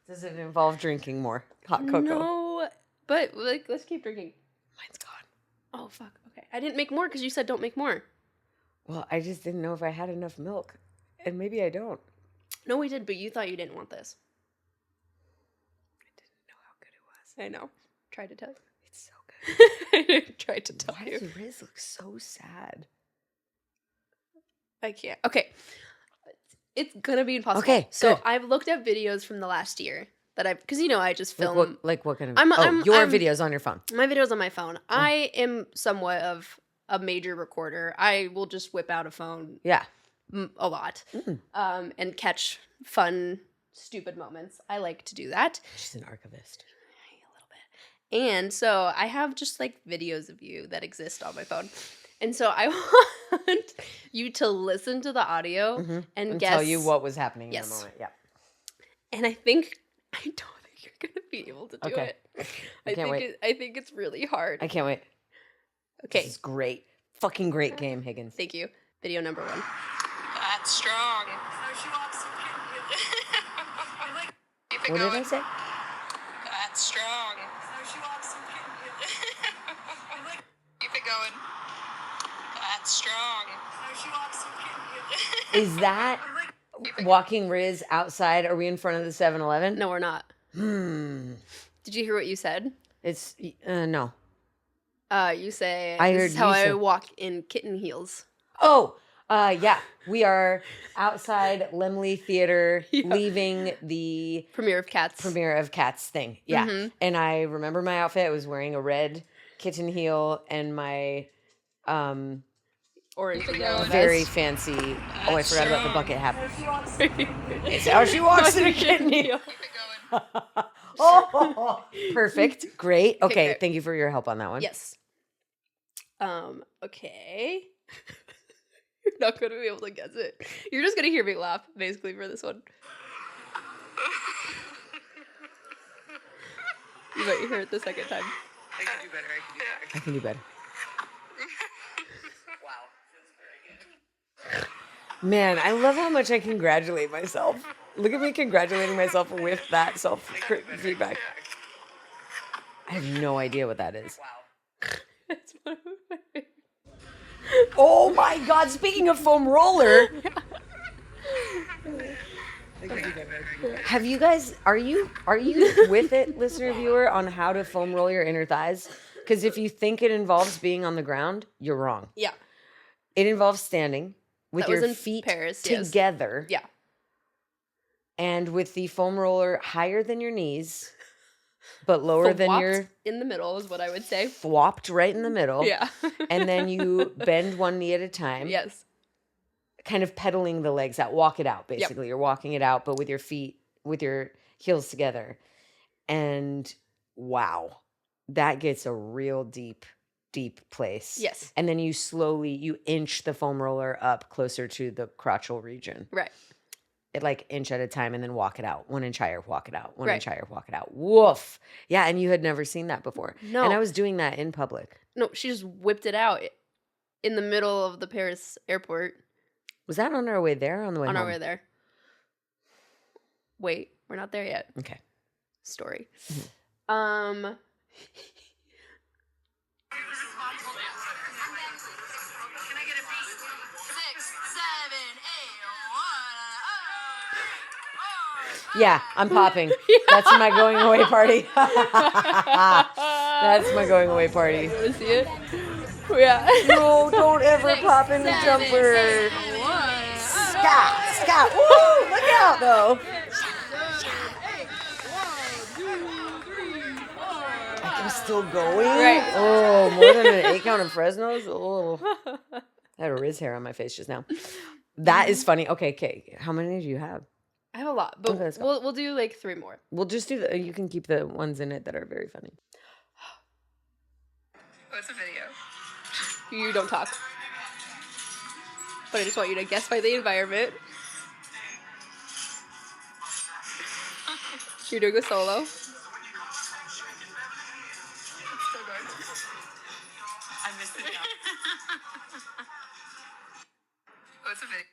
Does it involve drinking more hot cocoa? No, but like let's keep drinking. Mine's gone. Oh fuck. Okay, I didn't make more because you said don't make more. Well, I just didn't know if I had enough milk. And maybe I don't. No, we did, but you thought you didn't want this. I didn't know how good it was. I know. Tried to tell you. It's so good. I tried to tell Why you. does Riz look so sad? I can't. Okay. It's gonna be impossible. Okay, So good. I've looked at videos from the last year that I've, because I just film Like what kind of? I'm- your I'm- videos on your phone. my videos on my phone. I am somewhat of a major recorder. I will just whip out a phone Yeah. a lot, and catch fun, stupid moments. I like to do that. She's an archivist. A little bit. And so I have just like videos of you that exist on my phone. And so I want you to listen to the audio and guess. tell you what was happening in Yes. the moment. Yeah. And I don't think you're gonna be able to do Okay. it. I can't wait. I think it's really hard. I can't wait. Okay. This is great. Fucking great game, Higgins. Thank you. Video number 1. That's strong. So she wants some keep it What going. did I say? That's strong. So she wants some keep it going. That's strong. So she wants some Is that walking Riz outside? Are we in front of the 7-Eleven? No, we're not. Did you hear what you said? It's no. You say, I this heard is how you I say- walk in kitten heels. Oh, yeah. We are outside Lemley Theater, leaving the Premiere of Cats. premiere of Cats thing. Yeah. And I remember my outfit. I was wearing a red kitten heel and my Orange and yellow very vest. fancy. Oh, I forgot about the bucket hat. keep It's how she walks in a kitten heel. it going. Oh, perfect. Great. Okay. great. Thank you for your help on that one. Yes. Okay. You're not going to be able to guess it. You're just going to hear me laugh, basically, for this one. You might hear it the second time. I can do better. I can do better. Wow. Man, I love how much I congratulate myself. Look at me congratulating myself with that self-feedback. I have no idea what that is. Wow. It's one of my favorite. Oh my God! Speaking of foam roller, have you guys? Are you with it, listener viewer, on how to foam roll your inner thighs? Because if you think it involves being on the ground, you're wrong. Yeah. It involves standing with That was your in feet Paris, yes. together. Yeah. And with the foam roller higher than your knees, but lower than Flopped your... in the middle is what I would say. Flopped right in the middle. Yeah. And then you bend one knee at a time. Yes. Kind of pedaling the legs out. Walk it out, basically. Yep. You're walking it out, but with your feet, with your heels together. And wow, that gets a real deep place. Yes. And then you inch the foam roller up closer to the crotchal region. Right. It like inch at a time and then walk it out. 1 inch higher, walk it out. 1 right. inch higher, walk it out. Woof. Yeah, and you had never seen that before. No. And I was doing that in public. No, she just whipped it out in the middle of the Paris airport. Was that on our way there or on the way home? On our way there. Wait, we're not there yet. Okay. Story. Mm-hmm. Yeah, I'm popping. That's my going away party. That's my going away party. You want to see it? Yeah. No, don't ever pop in the jumper. Scott. Woo! Look out, though. I'm still going? Right. Oh, more than an 8 count of Fresno's? Oh. I had a Riz hair on my face just now. That is funny. Okay. How many do you have? I have a lot, but okay, we'll do like 3 more. We'll just do you can keep the ones in it that are very funny. What's a video? You don't talk. But I just want you to guess by the environment. You're doing a solo. Still going. I missed it now. What's a video?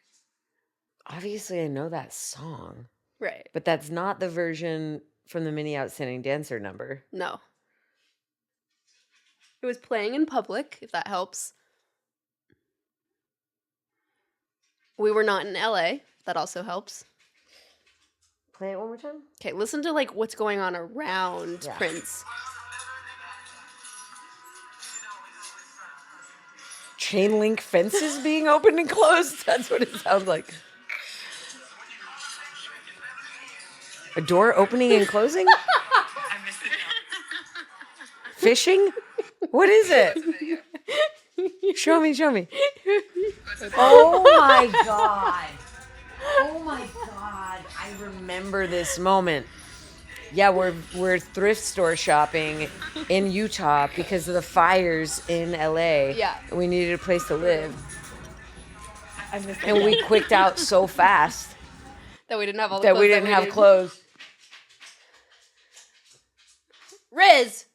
Obviously, I know that song. Right. But that's not the version from the Mini Outstanding Dancer number. No. It was playing in public, if that helps. We were not in LA. That also helps. Play it one more time. Okay, listen to like what's going on around Prince. Chain link fences being opened and closed. That's what it sounds like. A door opening and closing? I missed it now. Fishing? What is it? Show me. Oh my God. I remember this moment. Yeah, we're thrift store shopping in Utah because of the fires in LA. Yeah. We needed a place to live. And we quicked out so fast That we didn't have all the that clothes we didn't have needed. clothes. Riz!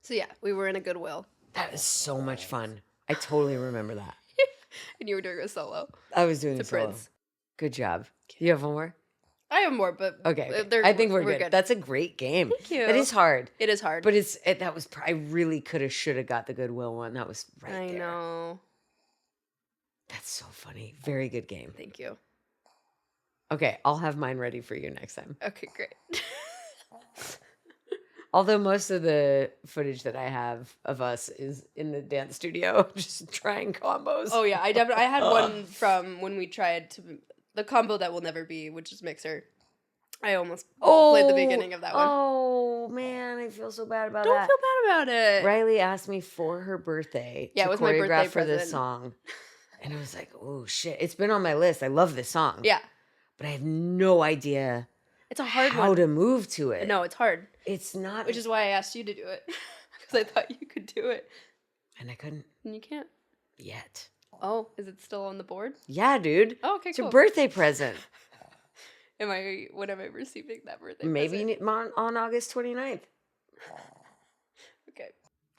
So yeah, we were in a Goodwill. That was so much fun. I totally remember that. And you were doing a solo. I was doing To a solo. Prince. Good job. You have one more? I have more, but Okay. I think we're good. That's a great game. Thank you. That is hard. It is hard. But I really should have got the Goodwill one. That was right there. I know. That's so funny. Very good game. Thank you. Okay, I'll have mine ready for you next time. Okay, great. Although most of the footage that I have of us is in the dance studio, just trying combos. Oh yeah, I had one from when we tried the combo that will never be, which is Mixer. I almost played the beginning of that one. Oh man, I feel so bad about Don't that. feel bad about it. Riley asked me for her birthday Yeah, to it was my choreograph birthday for this present. song. And I was like, oh shit. It's been on my list. I love this song. Yeah, But I have no idea it's a hard how one. to move to it. No, it's hard. It's not. Which is why I asked you to do it because I thought you could do it, And I couldn't and you can't. yet. Oh, is it still on the board? Yeah, dude. Oh, okay, It's cool. a birthday present. When am I receiving that birthday? Maybe present? on August 29th. Okay.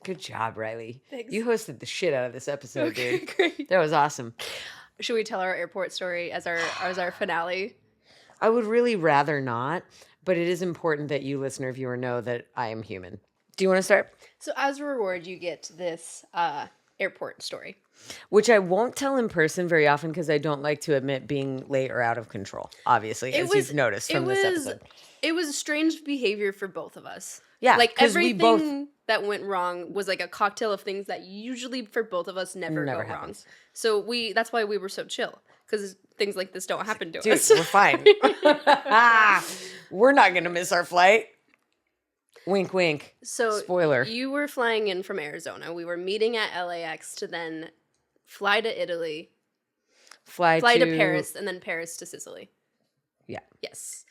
Good job, Riley. Thanks. You hosted the shit out of this episode, Okay, dude. great. That was awesome. Should we tell our airport story as our finale? I would really rather not, but it is important that you, listener, viewer, know that I am human. Do you want to start? So as a reward, you get this airport story. Which I won't tell in person very often because I don't like to admit being late or out of control, obviously, as you've noticed from this episode. It was strange behavior for both of us. Yeah, Like 'cause we everything both that went wrong was like a cocktail of things that usually for both of us never go wrong. happens. So that's why we were so chill, because things like this don't happen to Dude, us. we're fine. We're not gonna miss our flight. Wink, wink. So Spoiler. you were flying in from Arizona. We were meeting at LAX to then fly to Italy, Fly to Paris, and then Paris to Sicily. Yeah. Yes.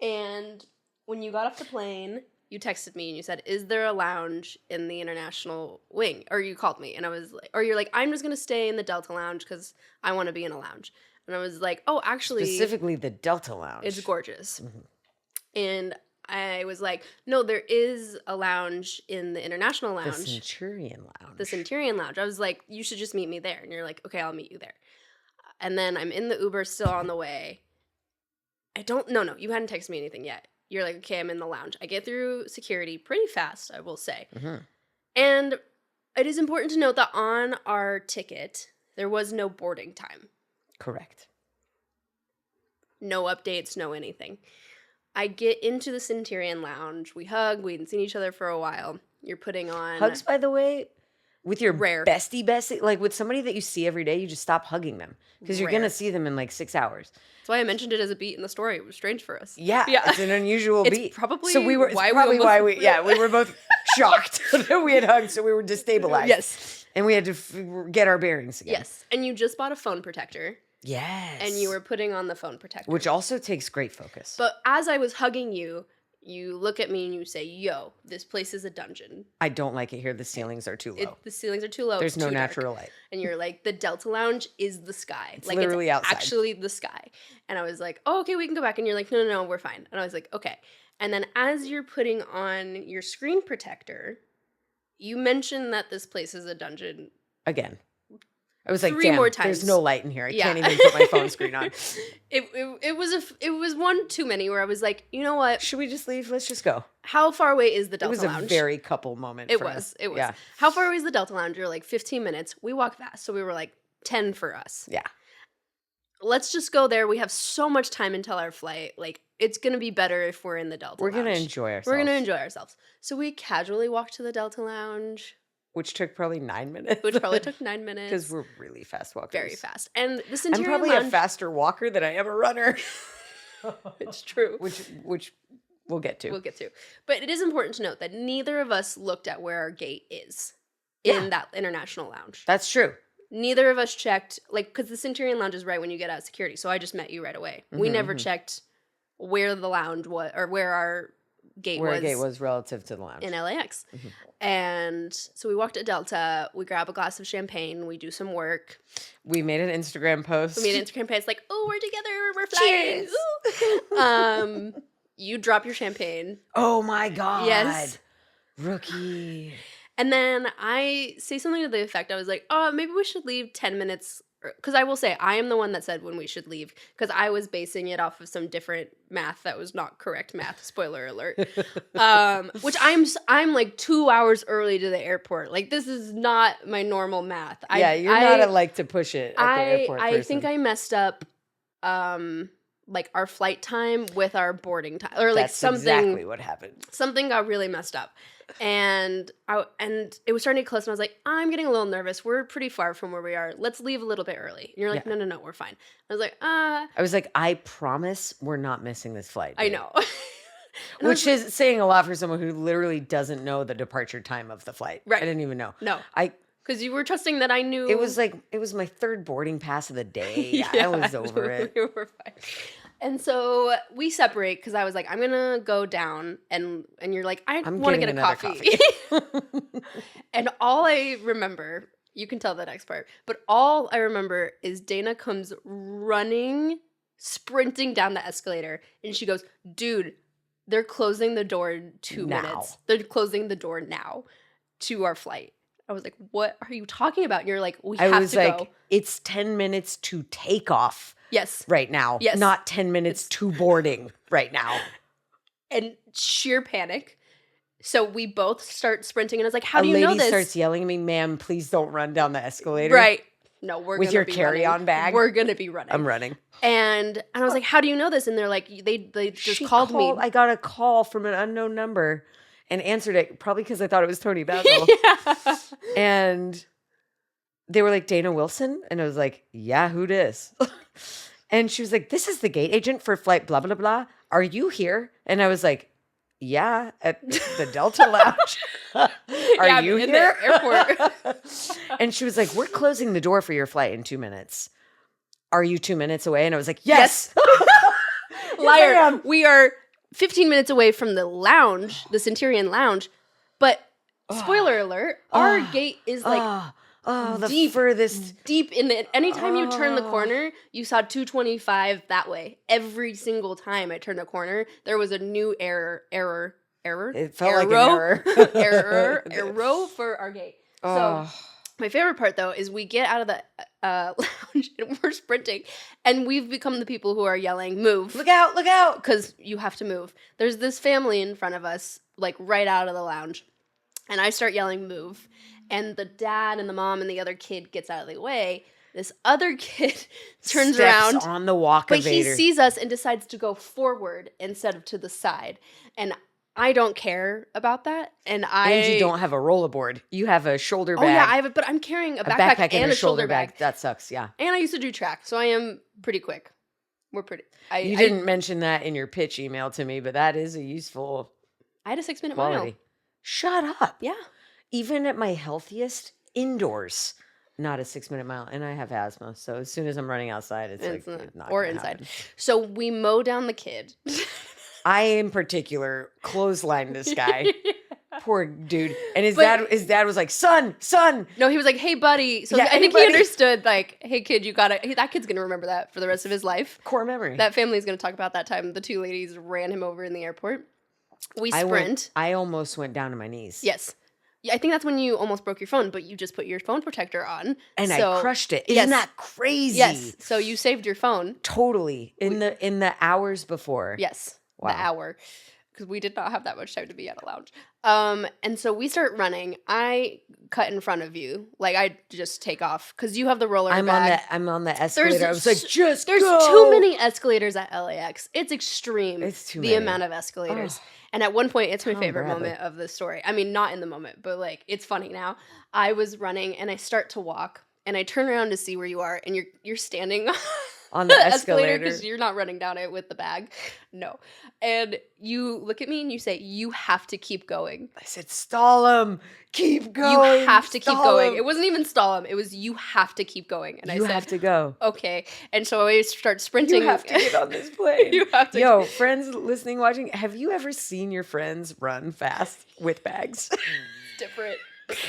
And when you got off the plane, you texted me and you said, "Is there a lounge in the international wing?" Or you called me and I was like, or you're like, "I'm just going to stay in the Delta lounge because I want to be in a lounge." And I was like, "Oh, actually, Specifically the Delta Lounge. it's gorgeous." Mm-hmm. And I was like, "No, there is a lounge in the international The lounge. Centurion Lounge. The Centurion Lounge." I was like, "You should just meet me there." And you're like, "Okay, I'll meet you there." And then I'm in the Uber still on the way. No, you hadn't texted me anything yet. You're like, "Okay, I'm in the lounge." I get through security pretty fast, I will say. Mm-hmm. And it is important to note that on our ticket, there was no boarding time. Correct. No updates, no anything. I get into the Centurion Lounge. We hug. We hadn't seen each other for a while. You're putting on... Hugs, by the way, with your Rare. bestie, like with somebody that you see every day, you just stop hugging them because you're Rare. going to see them in like 6 hours. That's why I mentioned it as a beat in the story. It was strange for us. Yeah, Yeah. it's an unusual It's beat. probably so we were, it's why we probably why almost- we were both shocked that we had hugged, so we were destabilized. Yes. And we had to get our bearings again. Yes. And you just bought a phone protector. Yes. And you were putting on the phone protector. Which also takes great focus. But as I was hugging you, you look at me and you say, "Yo, this place is a dungeon. I don't like it here. The ceilings are too low. The ceilings are too low. There's it's no too dark." natural light. And you're like, "The Delta Lounge is the sky. It's like literally it's outside. actually the sky." And I was like, "Oh, okay, we can go back." And you're like, No, we're fine." And I was like, "Okay." And then as you're putting on your screen protector, you mentioned that this place is a dungeon. Again. I was like, 3 damn, more times. there's no light in here. I Yeah. can't even put my phone screen on. It was one too many where I was like, "You know what? Should we just leave? Let's just go. How far away is the It Delta was a Lounge?" very couple moment It for was. us. It was. Yeah. How far away is the Delta Lounge? You're like 15 minutes. We walk fast, so we were like 10 for us. Yeah. Let's just go there. We have so much time until our flight. Like, it's gonna be better if we're in the Delta We're Lounge. going to enjoy ourselves. We're gonna enjoy ourselves. So we casually walked to the Delta Lounge, Which took probably 9 minutes. which probably took 9 minutes. Because we're really fast walkers. very fast. And the I'm Centurion probably Lounge, a faster walker than I am a runner. it's true. Which we'll get to. We'll get to. But it is important to note that neither of us looked at where our gate is Yeah. in that international lounge. That's true. Neither of us checked, like, because the Centurion Lounge is right when you get out of security. So I just met you right away. We Mhm, never mhm. checked where the lounge was or where our gate Where was a gate was relative to the lounge. in LAX. Mhm. And so we walked to Delta. We grab a glass of champagne. We do some work. We made an Instagram post. We made an Instagram post like, "Oh, we're together. We're flying." Ooh. You drop your champagne. Oh my God. Yes. Rookie. And then I say something to the effect, I was like, "Oh, maybe we should leave 10 minutes." Because I will say, I am the one that said when we should leave. Because I was basing it off of some different math that was not correct math. Spoiler alert. Which I'm like 2 hours early to the airport. Like, this is not my normal math. You're not a like to push it at the airport I person. think I messed up like our flight time with our boarding time. Or like That's something. exactly what happened. Something got really messed up. And it was starting to get close, and I was like, "I'm getting a little nervous. We're pretty far from where we are. Let's leave a little bit early." And you're like, Yeah. No, we're fine. I was like, I was like, I promise we're not missing this flight. I dude." know. And I Which was is saying a lot for someone who literally doesn't know the departure time of the flight. Right. I didn't even know. no, I because you were trusting that I knew. it was my third boarding pass of the day. I was over it. We were fine. And so we separate because I was like, "I'm gonna go down," and you're like, "I I'm want to get getting a another coffee." And all I remember, you can tell the next part, but all I remember is Dana comes running, sprinting down the escalator, and she goes, "Dude, they're closing the door in 2 Now. minutes. They're closing the door now to our flight." I was like, "What are you talking about?" And you're like, "We I have was to like, go." it's 10 minutes to take off Yes. right now. Yes. Not 10 minutes to boarding right now. And sheer panic. So we both start sprinting, and I was like, "How A do you lady know this?" starts yelling at me, "Ma'am, please don't run down the escalator." Right. No, we're With gonna your be carry-on running. bag? We're gonna be running. I'm running. And I was like, "How do you know this?" And they're like, they just She called me. I got a call from an unknown number, and answered it, probably because I thought it was Tony Basil. And they were like, Dana Wilson? And I was like, yeah, who dis? And she was like, this is the gate agent for flight blah, blah, blah. Are you here? And I was like, yeah, at the Delta Lounge. Are you in here? the airport. And she was like, we're closing the door for your flight in 2 minutes. Are you 2 minutes away? And I was like, yes. Liar. I am. We are 15 minutes away from the lounge, the Centurion Lounge. But spoiler alert, our gate is like the deep, furthest. deep in it. Anytime you turn the corner, you saw 225 that way. Every single time I turned a corner, there was a new error. It felt like an error. Arrow for our gate. So my favorite part, though, is we get out of the lounge and we're sprinting. And we've become the people who are yelling, move. Look out, look out. Because you have to move. There's this family in front of us, like right out of the lounge. And I start yelling, move. And the dad and the mom and the other kid gets out of the way. This other kid turns Steps around. on the walk but he sees us and decides to go forward instead of to the side. And I don't care about that. And you don't have a rollerboard. You have a shoulder bag. Oh, yeah, I have it. But I'm carrying a backpack and a shoulder bag. That sucks, yeah. And I used to do track, so I am pretty quick. We're pretty. You didn't mention that in your pitch email to me, but that is a useful I had a 6-minute quality. mile. Shut up. Yeah. Even at my healthiest, indoors, not a 6-minute mile. And I have asthma, so as soon as I'm running outside, it's not or gonna inside. happen. So we mow down the kid. I, in particular, clotheslined this guy. Poor dude. And his dad was like, son. No, he was like, hey, buddy. So Yeah, I think buddy. he understood, like, hey, kid, you got to, that kid's going to remember that for the rest of his life. Core memory. That family's going to talk about that time the two ladies ran him over in the airport. We sprint. I almost went down to my knees. Yes. Yeah, I think that's when you almost broke your phone, but you just put your phone protector on. And I crushed it. Isn't that crazy? Yes. So you saved your phone. Totally. In the hours before. Yes. Wow. The hour. Because we did not have that much time to be at a lounge. And so we start running. I cut in front of you. Like, I just take off. Because you have the roller bag. I'm on the escalator. I was like, there's go. too many escalators at LAX. It's extreme. It's too the many. amount of escalators. And at one point, it's my favorite Bradley. moment of the story. I mean, not in the moment, but like, it's funny now. I was running and I start to walk and I turn around to see where you are and you're standing on the escalator because you're not running down it with the bag. No. And you look at me and you say, you have to keep going. I said, stall him. Keep going. You have to keep Stall going. him. It wasn't even stall him. It was you have to keep going. And You I said, have to go. okay. And so I start sprinting. You have to get on this plane. You have to. Yo, friends listening, watching, have you ever seen your friends run fast with bags? Different.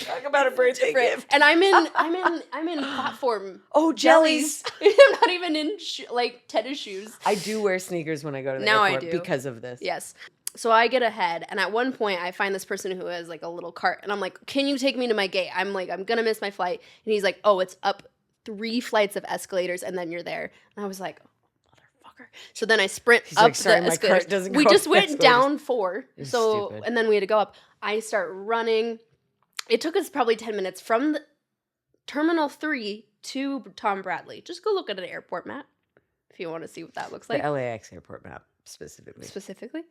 Talk about a birthday gift. And I'm in platform. Oh, jellies. I'm not even in like tennis shoes. I do wear sneakers when I go to the Now I airport do. because of this. Yes. So I get ahead, and at one point I find this person who has like a little cart, and I'm like, "Can you take me to my gate?" I'm like, "I'm gonna miss my flight," and he's like, "Oh, it's up 3 flights of escalators, and then you're there." And I was like, "Oh, motherfucker!" So then I sprint He's up like, "Sorry, the my escalators. cart doesn't We go just up went escalators." down 4, You're so stupid. and then we had to go up. I start running. It took us probably 10 minutes from the Terminal 3 to Tom Bradley. Just go look at an airport map if you want to see what that looks like. The LAX airport map specifically.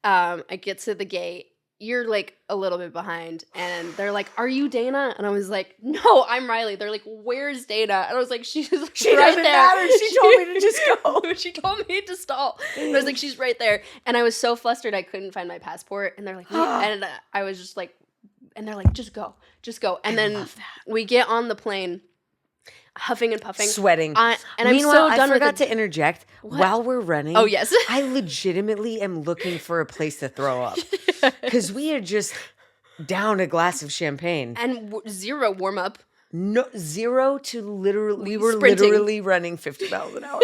I get to the gate. You're like a little bit behind, and they're like, "Are you Dana?" And I was like, "No, I'm Riley." They're like, "Where's Dana?" And I was like, "She's right doesn't there." matter. She told me to just go. She told me to stall. And I was like, "She's right there." And I was so flustered I couldn't find my passport. And they're like, and I was just like, and they're like, "Just go." And then we get on the plane, huffing and puffing, Sweating. and Meanwhile, I'm so done I forgot with it. to interject. While we're running, Oh, yes. I legitimately am looking for a place to throw up. Because we had just downed a glass of champagne. And zero warm up. No, 0 to literally, we were Sprinting. literally running 50 miles an hour.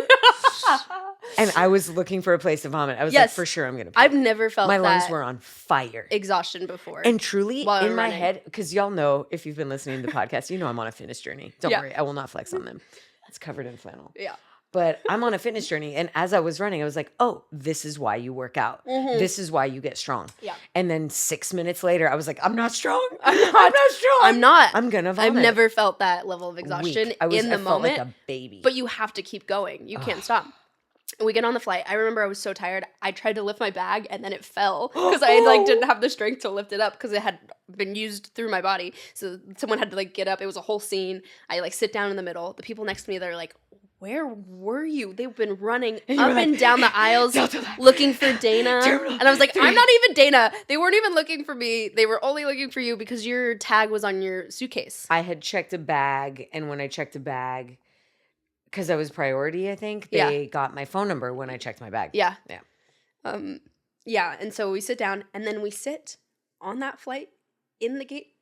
And I was looking for a place to vomit. I was like, for sure I'm going to I've never felt My lungs that were on fire. exhaustion before. And truly, while in I'm my running. head, because y'all know, if you've been listening to the podcast, you know I'm on a fitness journey. Don't Yeah. worry, I will not flex on them. It's covered in flannel. Yeah. But I'm on a fitness journey. And as I was running, I was like, oh, this is why you work out. This is why you get strong. Yeah. And then 6 minutes later, I was like, I'm not strong. I'm not strong. I'm not. I'm going to vomit. I've never felt that level of exhaustion Weak. I in the felt moment. like a baby. But you have to keep going. You can't stop. We get on the flight. I remember I was so tired. I tried to lift my bag and then it fell because I like didn't have the strength to lift it up because it had been used through my body. So someone had to like get up. It was a whole scene. I like sit down in the middle. The people next to me, they're like, where were you? They've been running up and down the aisles looking for Dana. And I was like, I'm not even Dana. They weren't even looking for me. They were only looking for you because your tag was on your suitcase. I had checked a bag, and when I checked a bag, because I was priority, I think, they got my phone number when I checked my bag. Yeah. Yeah. Yeah, and so we sit down, and then we sit on that flight in the gate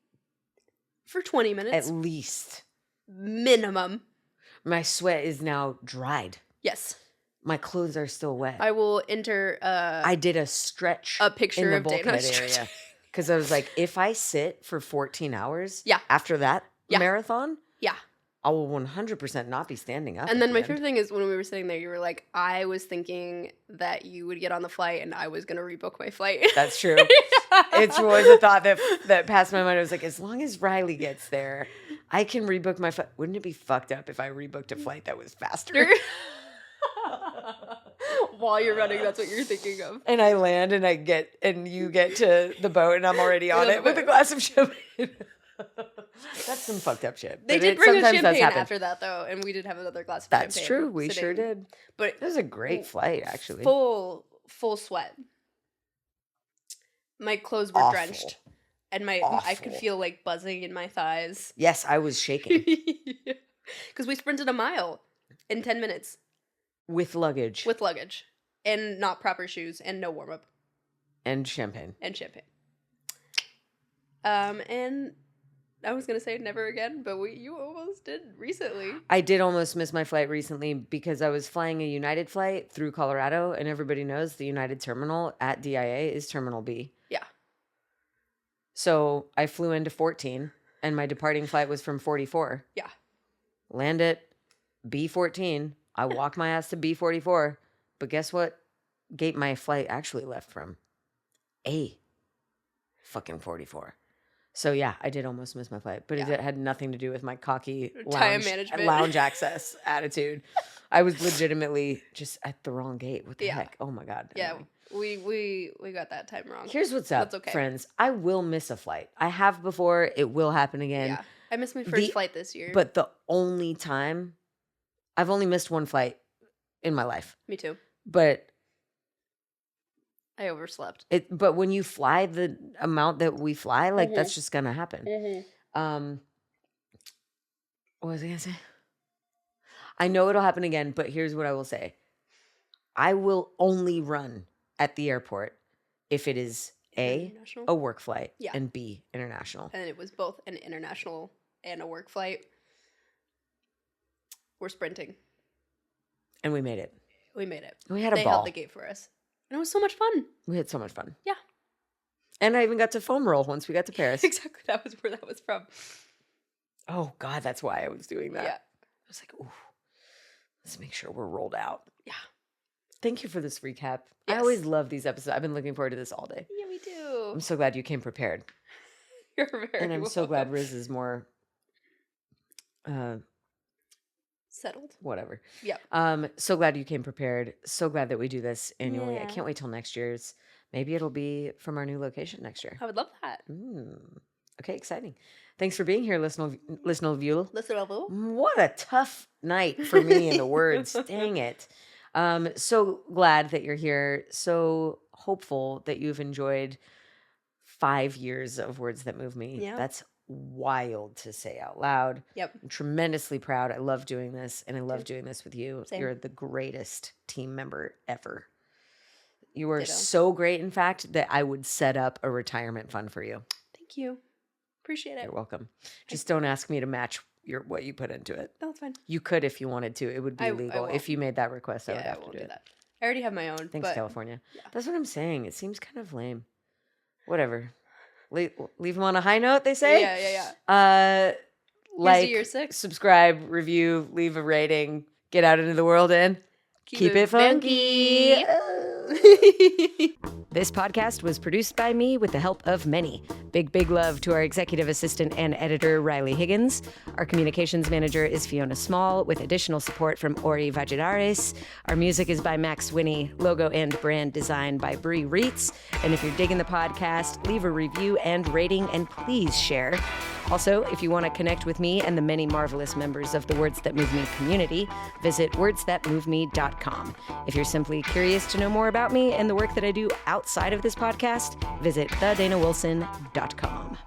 for 20 minutes. At least. Minimum. My sweat is now dried. Yes. My clothes are still wet. I will enter I did a stretch a picture in the of Dana bulkhead stretching. area. Because I was like, if I sit for 14 hours Yeah. after that Yeah. marathon, Yeah. I will 100% not be standing up. And at then the my end. favorite thing is when we were sitting there, you were like, I was thinking that you would get on the flight and I was going to rebook my flight. That's true. It was a thought that passed my mind. I was like, as long as Riley gets there, I can rebook my flight. Wouldn't it be fucked up if I rebooked a flight that was faster? While you're running, that's what you're thinking of. And I land and you get to the boat and I'm already on it with a glass of champagne. That's some fucked up shit. They did bring us champagne after that, though, and we did have another glass of champagne. That's true. We sure did. But it was a great flight, actually. Full sweat. My clothes were drenched, and I could feel like buzzing in my thighs. Yes, I was shaking. Because we sprinted a mile in 10 minutes. With luggage. And not proper shoes, and no warm-up. And champagne. And I was going to say never again, but you almost did recently. I did almost miss my flight recently because I was flying a United flight through Colorado, and everybody knows the United terminal at DIA is Terminal B. Yeah. So I flew into 14, and my departing flight was from 44. Yeah. Land at B14. I walk my ass to B44. But guess what gate my flight actually left from? A fucking 44. So yeah, I did almost miss my flight, but it had nothing to do with my cocky lounge access attitude. I was legitimately just at the wrong gate. What the heck? Oh my God. Yeah, we got that time wrong. Here's what's up, friends. I will miss a flight. I have before. It will happen again. Yeah, I missed my first flight this year. But the only time, I've only missed one flight in my life. Me too. But I overslept. But when you fly the amount that we fly, like that's just gonna happen. Mm-hmm. What was I gonna say? I know it'll happen again, but here's what I will say. I will only run at the airport if it is A, a work flight, and B, international. And it was both an international and a work flight. We're sprinting. And we made it. We made it. We had a ball. They held the gate for us. And it was so much fun. We had so much fun. Yeah. And I even got to foam roll once we got to Paris. Exactly. That was where that was from. Oh, God, that's why I was doing that. Yeah. I was like, ooh, let's make sure we're rolled out. Yeah. Thank you for this recap. Yes. I always love these episodes. I've been looking forward to this all day. Yeah, we do. I'm so glad you came prepared. You're very And I'm so glad Riz is more settled. Whatever. Yeah. So glad you came prepared. So glad that we do this annually. Yeah. I can't wait till next year's. Maybe it'll be from our new location next year. I would love that. Okay, exciting. Thanks for being here, listener view. What a tough night for me in the words. Dang it. So glad that you're here. So hopeful that you've enjoyed 5 years of Words That Move Me. Yeah. That's wild to say out loud. Yep. I'm tremendously proud. I love doing this, and I love doing this with you. Same. You're the greatest team member ever. You are Ditto. so great, in fact, that I would set up a retirement fund for you. Thank you. Appreciate it. You're welcome. Just don't ask me to match what you put into it. No, it's fine. You could if you wanted to. It would be legal. If you made that request, I would have to do it. That. I already have my own. Thanks, California. Yeah. That's what I'm saying. It seems kind of lame. Whatever. Leave them on a high note, they say? Yeah. Like, year 6. subscribe, review, leave a rating, get out into the world, and keep it funky. This podcast was produced by me with the help of many. Big love to our executive assistant and editor, Riley Higgins. Our communications manager is Fiona Small, with additional support from Ori Valladares. Our music is by Max Winnie, logo and brand design by Bree Reitz. And if you're digging the podcast, leave a review and rating, and please share. Also, if you want to connect with me and the many marvelous members of the Words That Move Me community, visit wordsthatmoveme.com. If you're simply curious to know more about me and the work that I do outside of this podcast, visit thedanawilson.com.